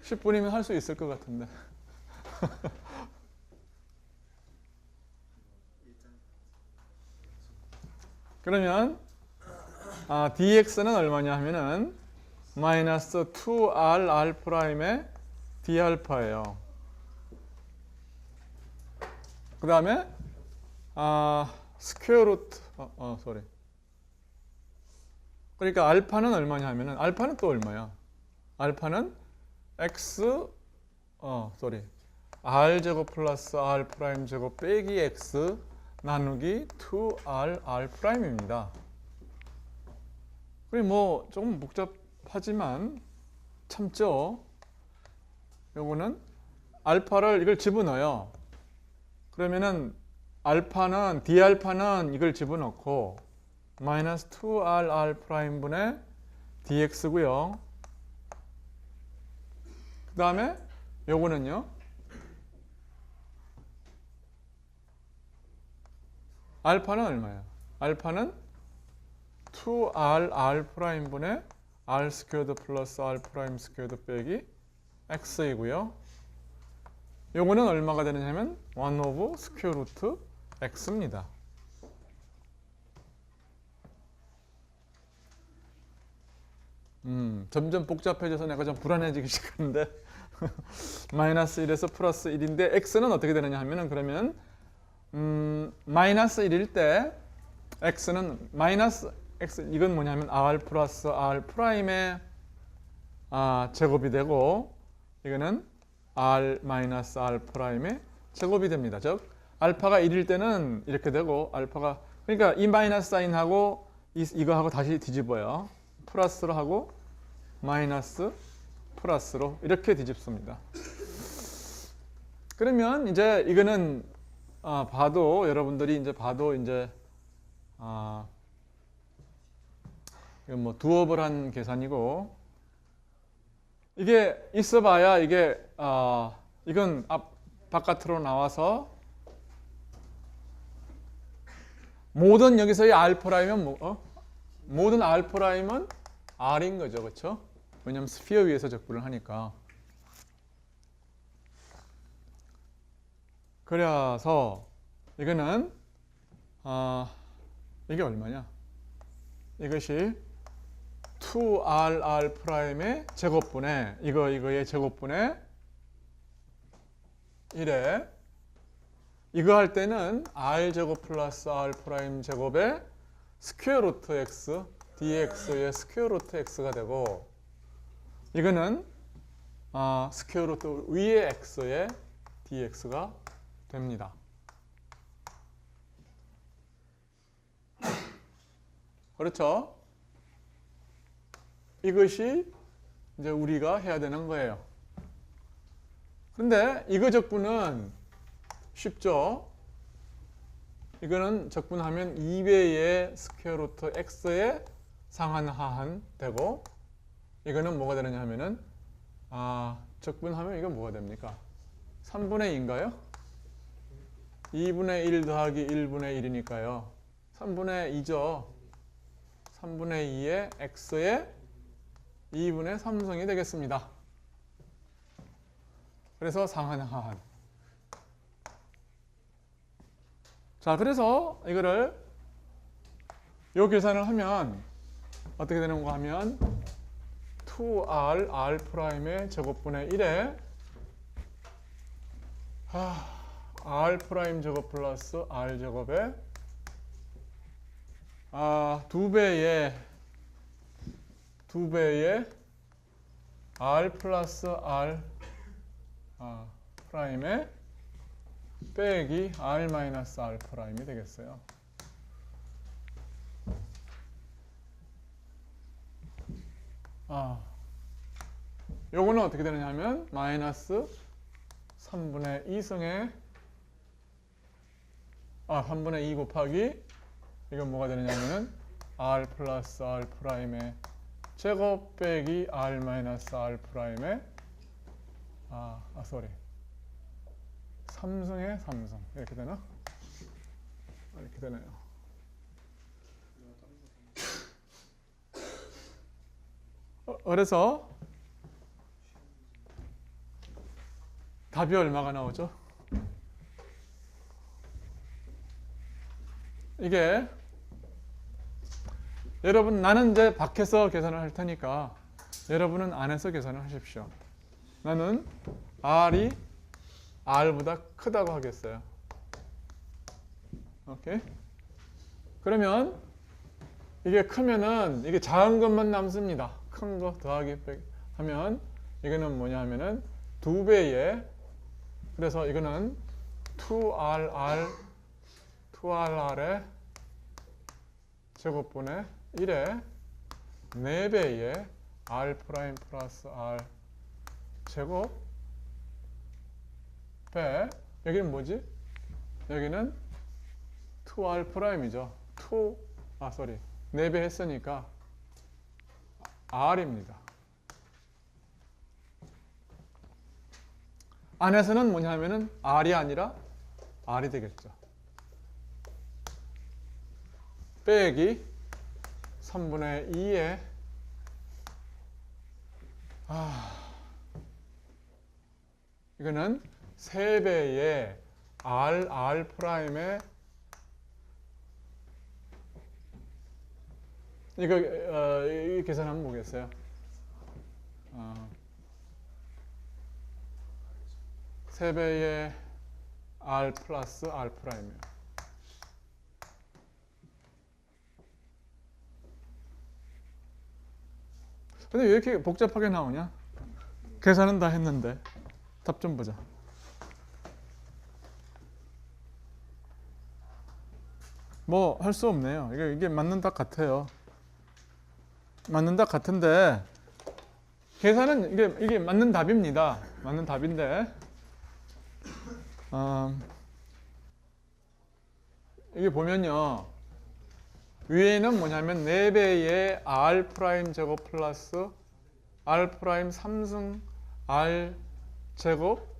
10분이면 할 수 있을 것 같은데. 그러면 dx는 얼마냐 하면은 마이너스 2r r 프라임의 d 알파예요. 그 다음에 스퀘어 루트 그러니까 알파는 얼마냐 하면은 알파는 또 얼마야? 알파는 r 제곱 플러스 r 프라임 제곱 빼기 x 나누기 2r r 프라임입니다. 그게 뭐 조금 복잡하지만 참죠. 요거는 알파를 이걸 집어넣어요. 그러면은 알파는 d 알파는 이걸 집어넣고 마이너스 2r r 프라임 분의 dx고요. 그 다음에 요거는요. 알파는 얼마예요? 알파는 2r r 프라임 분의 r 스퀘어드 플러스 r 프라임 스퀘어드 빼기 x이고요. 요거는 얼마가 되느냐면 1 오브 스퀘어 루트 x입니다. 점점 복잡해져서 내가 좀 불안해지기 시작하는데 마이너스 1에서 플러스 1인데 x는 어떻게 되느냐 하면은 그러면 마이너스 1일 때 x는 마이너스 x 이건 뭐냐면 r 플러스 r 프라임의 제곱이 되고 이거는 r 마이너스 r 프라임의 제곱이 됩니다. 즉 알파가 1일 때는 이렇게 되고 알파가 그러니까 이 마이너스 사인하고 이거하고 다시 뒤집어요. 플러스로 하고 마이너스 플러스로 이렇게 뒤집습니다. 그러면 이제 이거는 봐도 여러분들이 이제 봐도 이제 이건 뭐 두업을 한 계산이고 이게 있어봐야 이게 이건 바깥으로 나와서 모든 여기서의 r 프라임은 모든 r 프라임은 r인 거죠, 그렇죠? 왜냐하면 스피어 위에서 적분을 하니까. 그래서 이거는 이게 얼마냐? 이것이 2rr 프라임의 제곱분의 이거의 제곱분의 1에 이거 할 때는 r 제곱 플러스 r 프라임 제곱의 스퀘어 루트 x dx의 스퀘어 루트 x가 되고 이거는 스퀘어 루트 위의 x의 dx가 됩니다. 그렇죠? 이것이 이제 우리가 해야 되는 거예요. 그런데 이거 적분은 쉽죠? 이거는 적분하면 2배의 스퀘어 루트 x의 상한하한 되고 이거는 뭐가 되느냐 하면은 적분하면 이건 뭐가 됩니까? 3분의 2인가요? 2분의 1 더하기 1분의 1이니까요. 3분의 2죠. 3분의 2의 x의 2분의 3승이 되겠습니다. 그래서 상한하한. 자, 그래서 이거를 요 계산을 하면 어떻게 되는 거 하면 2r r 프라임의 제곱분의 1에 r 프라임 제곱 플러스 r 제곱에 2배의 r 플러스 r 프라임에 빼기 r 마이너스 r 프라임이 되겠어요. 요거는 어떻게 되느냐 하면 마이너스 3분의 2승에 3분의 2 곱하기 이건 뭐가 되느냐 하면은 r 플러스 r 프라임의 제곱 빼기 r 마이너스 r 프라임의 3승의 3승 이렇게 되나? 이렇게 되네요. 그래서 답이 얼마가 나오죠? 이게 여러분 나는 이제 밖에서 계산을 할 테니까 여러분은 안에서 계산을 하십시오. 나는 R이 R보다 크다고 하겠어요. 오케이? 그러면 이게 크면은 이게 작은 것만 남습니다. 큰 거 더하기 빼기 하면 이거는 뭐냐 하면은 2배의 그래서 이거는 2rr의 제곱분의 1에 4배의 r 프라임 플러스 r 제곱 배 여기는 뭐지? 여기는 2r 프라임이죠. 4배 했으니까 r입니다. 안에서는 뭐냐 하면은 r이 아니라 r이 되겠죠. 빼기 3분의 2에 이거는 3배의 r 프라임의 이거 이 계산 한번 보겠어요. 3배의 r 플러스 r 프라임이에요. 근데 왜 이렇게 복잡하게 나오냐? 계산은 다 했는데. 답 좀 보자. 뭐 할 수 없네요. 이게 맞는 답 같아요. 맞는 답 같은데 계산은 이게 맞는 답입니다. 맞는 답인데 이게 보면요. 위에는 뭐냐면 4배의 r 프라임 제곱 플러스 r 프라임 3승 r 제곱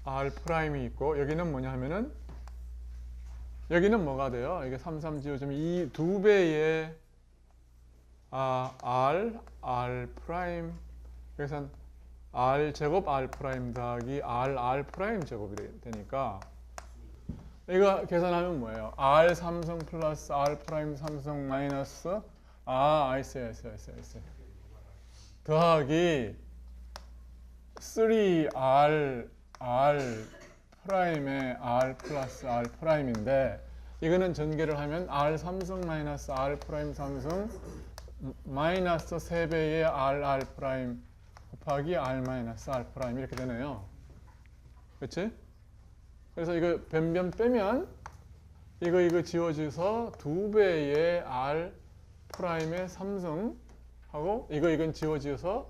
r 프라임이 있고 여기는 뭐냐 하면은 여기는 뭐가 돼요? 이게 3, 3 지워주면 이 2배의 r 프라임 여기선 r 제곱 r 프라임 더하기 r 프라임 제곱이 되니까 이거 계산하면 뭐예요? r 3승 플러스 r 프라임 3승 마이너스 알았어요. 더하기 3r 프라임의 r 플러스 r 프라임인데 이거는 전개를 하면 r 3승 마이너스 r 프라임 3승 마이너스 3배의 r 프라임 곱하기 r 마이너스 r 프라임 이렇게 되네요. 그렇지? 그래서 이거 변변 빼면 이거 지워져서 2배의 r 프라임의 3승 하고 이건 지워져서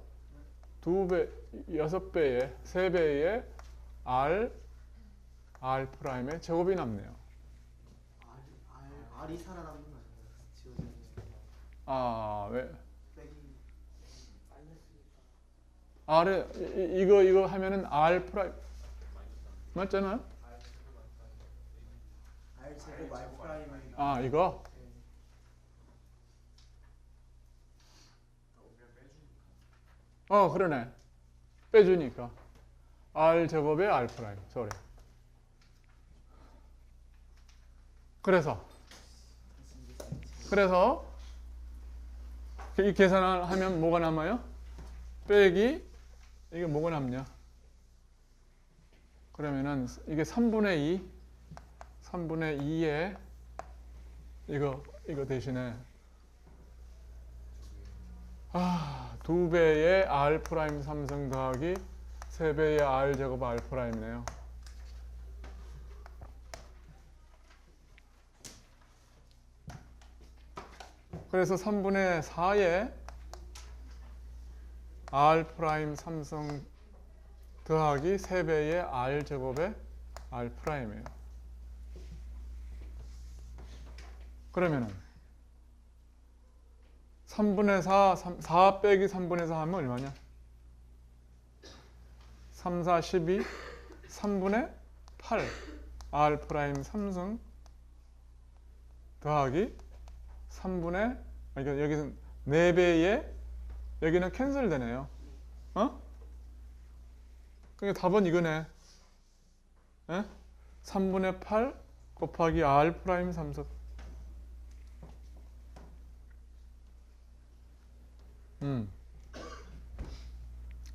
2배 6배의 3배의 r 프라임의 제곱이 남네요. R이 살아남는 거 아, 왜? 빼기 r을 이거 하면은 r 프라임 맞잖아요? R 제곱 R 프라임 아, 이거 그러네. 빼주니까 r 제곱의 r 프라임. sorry. 그래서 이 계산을 하면 뭐가 남아요? 빼기 이게 뭐가 남냐? 그러면은 이게 3분의 2에 이거 대신에 2배의 r 프라임 3승 더하기 3배의 r 제곱 r 프라임이네요. 그래서 3분의 4에 r 프라임 3승 더하기 3배의 r 제곱의 r 프라임이에요. 그러면은 3분의 4 빼기 3분의 4 하면 얼마냐? 3, 4, 12 3분의 8 r 프라임 3승 더하기 3분의 여기서 4배의 여기는 캔슬 되네요. 그러니까 답은 이거네. 3분의 8 곱하기 r 프라임 3승.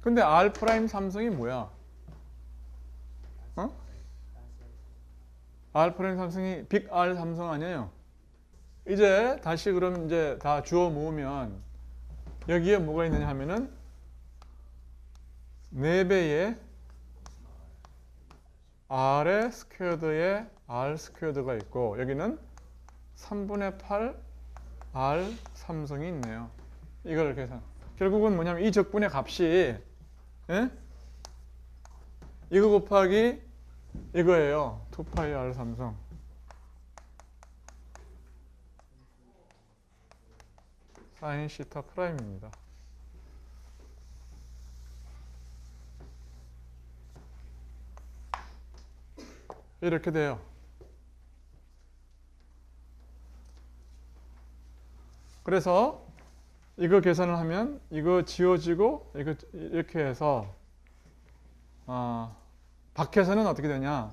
근데 r 프라임 3승이 뭐야? r 프라임 3승이 빅 R 3승 아니에요? 이제 다시 그럼 이제 다 주워 모으면 여기에 뭐가 있느냐 하면은 4배의 r의 스퀘어드에 r 스퀘어드가 있고 여기는 3분의 8 r 3승이 있네요. 이걸 계산. 결국은 뭐냐면 이 적분의 값이 이거 곱하기 이거예요. 2파이 r 3승. 사인 시타 프라임입니다. 이렇게 돼요. 그래서 이거 계산을 하면 이거 지워지고 이거 이렇게 해서 밖에서는 어떻게 되냐?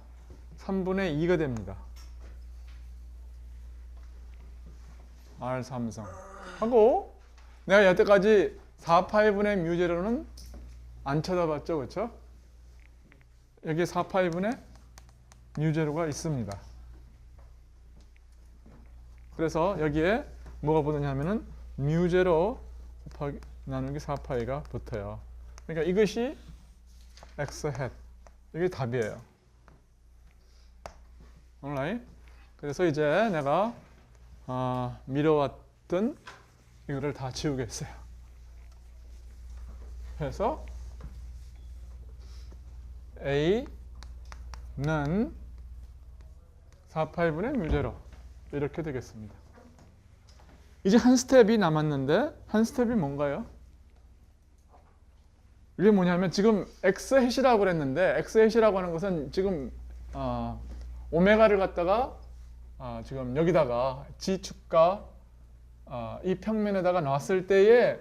3분의 2가 됩니다. R 삼성 하고 내가 여태까지 4파이분의 뮤제로는 안 쳐다봤죠, 그렇죠? 여기 4파이분의 뮤제로가 있습니다. 그래서 여기에 뭐가 붙느냐면은 뮤제로 곱하기 나누기 4파이가 붙어요. 그러니까 이것이 x 햇. 이게 답이에요. alright? 그래서 이제 내가 미뤄왔던 이거를 다 지우겠어요. 그래서 A는 4파이분의 뮤제로 이렇게 되겠습니다. 이제 한 스텝이 남았는데 한 스텝이 뭔가요? 이게 뭐냐면 지금 x 햇이라고 그랬는데 x 햇이라고 하는 것은 지금 오메가를 갖다가 지금 여기다가 G축과 이 평면에다가 놨을 때의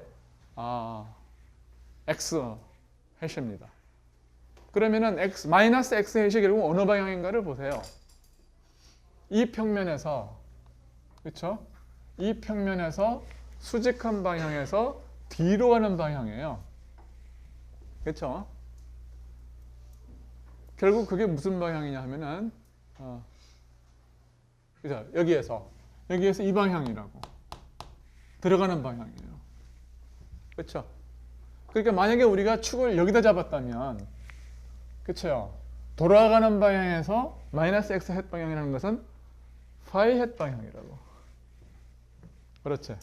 x 햇입니다. 그러면은 마이너스 x 햇이 결국 어느 방향인가를 보세요. 이 평면에서, 그렇죠? 이 평면에서 수직한 방향에서 뒤로 가는 방향이에요. 그렇죠? 결국 그게 무슨 방향이냐 하면은 그죠? 여기에서 이 방향이라고 들어가는 방향이에요. 그렇죠? 그러니까 만약에 우리가 축을 여기다 잡았다면, 그렇죠? 돌아가는 방향에서 마이너스 x 햇 방향이라는 것은 파이 햇 방향이라고. 그렇지?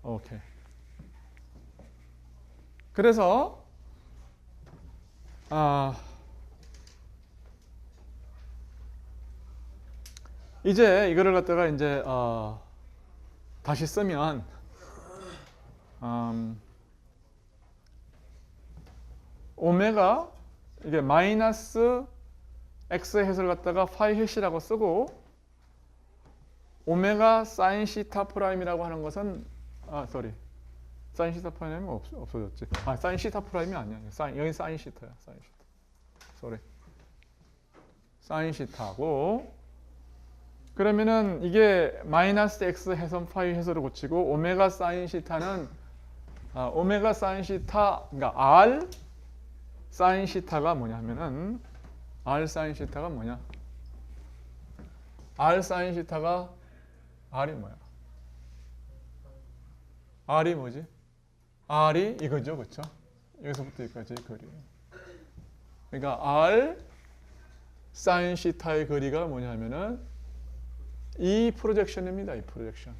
오케이. 그래서 이제 이거를 갖다가 이제 다시 쓰면 오메가 이게 마이너스 x 햇을 갖다가 파이 햇이라고 쓰고 오메가 사인 시타 프라임이라고 하는 것은 사인 시타 프라임이 없어졌지. 사인 시타 프라임이 아니야. 여기 사인 시타야. 사인 시타. 사인 시타고 그러면은 이게 마이너스 x 해선 파이 해서로 고치고 오메가 사인 시타는 오메가 사인 시타 그러니까 r 사인 시타가 뭐냐면은 r 사인 시타가 뭐냐? r 사인 시타가 r이 뭐야? r이 뭐지? r이 이거죠, 그렇죠? 여기서부터 여기까지 거리. 그러니까 r 사인 시타의 거리가 뭐냐면은 이 프로젝션입니다. 이 프로젝션.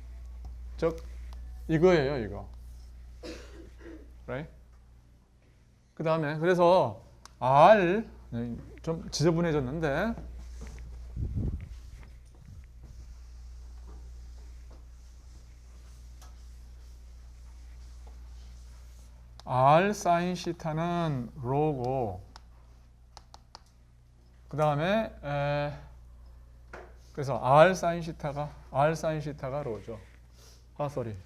즉 이거예요, 이거. right? 그 다음에 그래서 r 좀 지저분해졌는데 r 사인 시타는 로고 그 다음에 그래서 r 사인 시타가 로죠.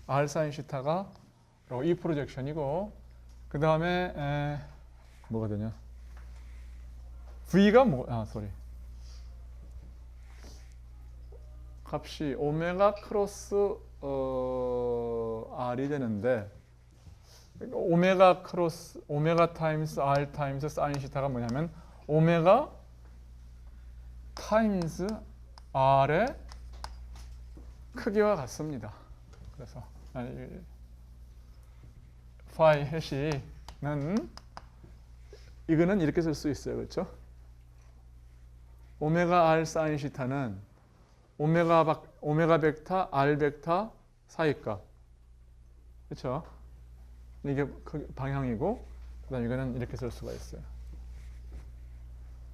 r 사인 시타가 로 이 프로젝션이고 그 다음에 뭐가 되냐? v가 값이 오메가 크로스 r이 되는데 오메가 타임스 r 타임스 사인 시타가 뭐냐면 오메가 타임스 r의 크기와 같습니다. 그래서 파이 햇이는 이거는 이렇게 쓸 수 있어요. 그렇죠? 오메가 r 사인 시타는 오메가 벡터 r 벡터 사이값. 그렇죠? 이게 방향이고 그다음 이거는 이렇게 쓸 수가 있어요.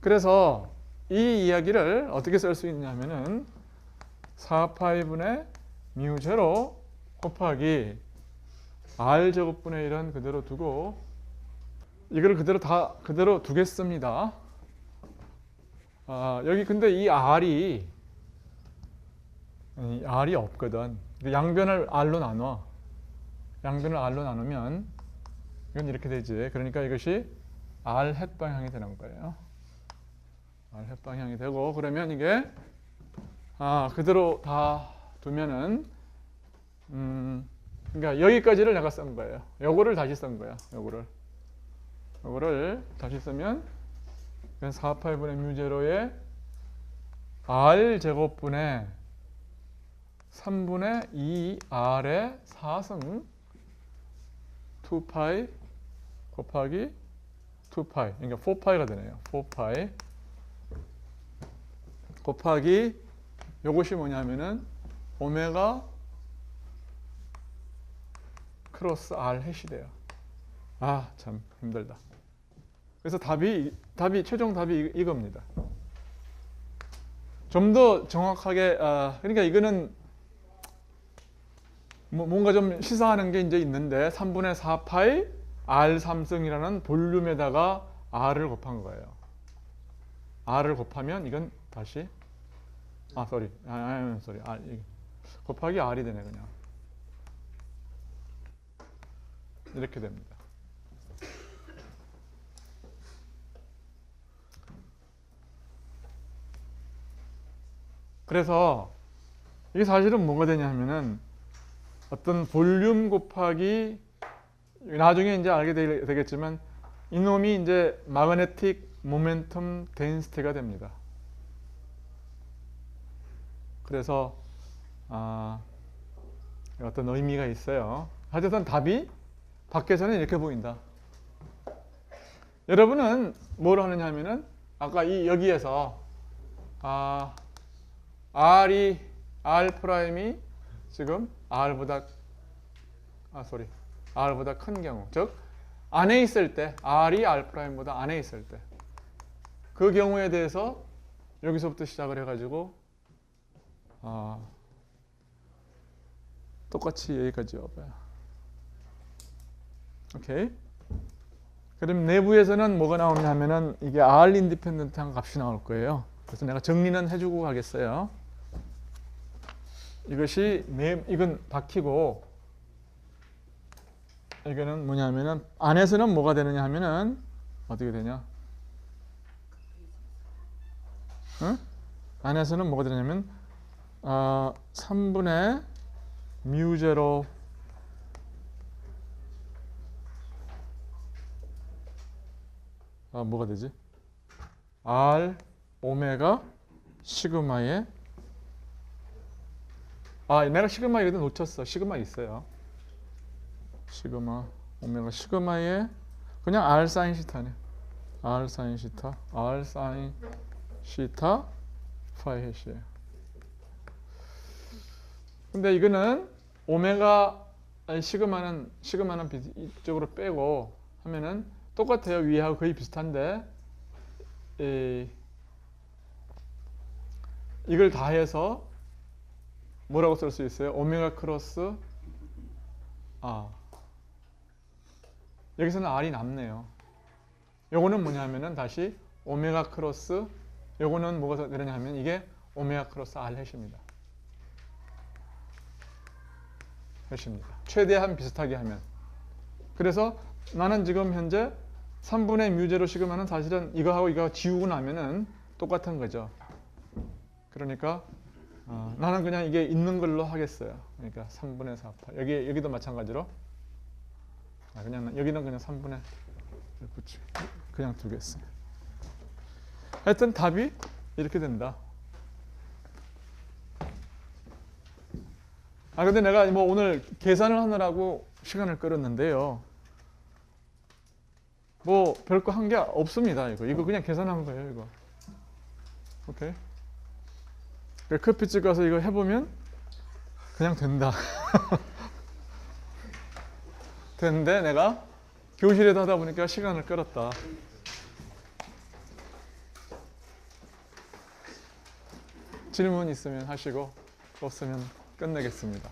그래서 이 이야기를 어떻게 쓸 수 있냐면은 4파이분의 뮤 제로 곱하기 r 제곱분의 1은 그대로 두고 이거를 그대로 두겠습니다. 여기 근데 이 r이 없거든. 양변을 r로 나눠. 양변을 r로 나누면 이건 이렇게 되지. 그러니까 이것이 R 햇 방향이 되는 거예요. R 햇 방향이 되고 그러면 이게 그대로 다 두면은 그러니까 여기까지를 내가 쓴 거예요. 요거를 다시 쓴 거야. 요거를 다시 쓰면 4파이분의 뮤제로의 R 제곱분의 3분의 2R의 4승 2파이 곱하기 2파이 그러니까 4파이가 되네요. 4파이 곱하기 요것이 뭐냐면은 오메가 크로스 R 햇이 돼요. 참 힘들다. 그래서 최종 답이 이겁니다. 좀 더 정확하게 그러니까 이거는 뭔가 좀 시사하는 게 이제 있는데 3분의 4파이 R3승이라는 볼륨에다가 R을 곱한 거예요. R을 곱하면 이건 다시 sorry. 곱하기 R이 되네 그냥. 이렇게 됩니다. 그래서 이게 사실은 뭐가 되냐면은 어떤 볼륨 곱하기 나중에 이제 알게 되겠지만 이놈이 이제 마그네틱 모멘텀 덴시티가 됩니다. 그래서 어떤 의미가 있어요. 하여튼 답이 밖에서는 이렇게 보인다. 여러분은 뭘 하느냐 하면은 아까 여기에서 R 프라임이 지금 R보다 큰 경우, 즉 안에 있을 때 R이 R 프라임보다 안에 있을 때 그 경우에 대해서 여기서부터 시작을 해가지고 똑같이 여기까지 와봐요. 오케이. 그럼 내부에서는 뭐가 나오냐 하면은 이게 R 인디펜던트한 값이 나올 거예요. 그래서 내가 정리는 해주고 가겠어요. 이건 박히고 이거는 뭐냐면은 안에서는 뭐가 되느냐 하면은 어떻게 되냐? 안에서는 뭐가 되냐면 3분의 뮤제로 뭐가 되지? R 오메가 시그마의 내가 시그마 이거 놓쳤어. 시그마 있어요. 시그마 오메가 시그마의 그냥 R 사인 시타네. R 사인 시타 파이 햇이에요. 근데 이거는 오메가 시그마는 이쪽으로 빼고 하면은 똑같아요. 위하고 거의 비슷한데 이걸 다 해서 뭐라고 쓸 수 있어요? 오메가 크로스 여기서는 R이 남네요. 요거는 뭐냐면은 다시 오메가 크로스 요거는 뭐가 되느냐 하면 이게 오메가 크로스 R 햇입니다. 최대한 비슷하게 하면. 그래서 나는 지금 현재 3분의 뮤제로 시그마는 사실은 이거하고 이거 지우고 나면은 똑같은 거죠. 그러니까 나는 그냥 이게 있는 걸로 하겠어요. 그러니까 3분의 4파. 여기도 마찬가지로 그냥 여기는 그냥 3분의 그냥 두겠어요. 하여튼 답이 이렇게 된다. 근데 내가 오늘 계산을 하느라고 시간을 끌었는데요. 별거 한 게 없습니다. 이거 그냥 계산한 거예요. 이거. 오케이. 커피집 가서 이거 해보면 그냥 된다. 됐는데 내가 교실에서 하다 보니까 시간을 끌었다. 질문 있으면 하시고 없으면 끝내겠습니다.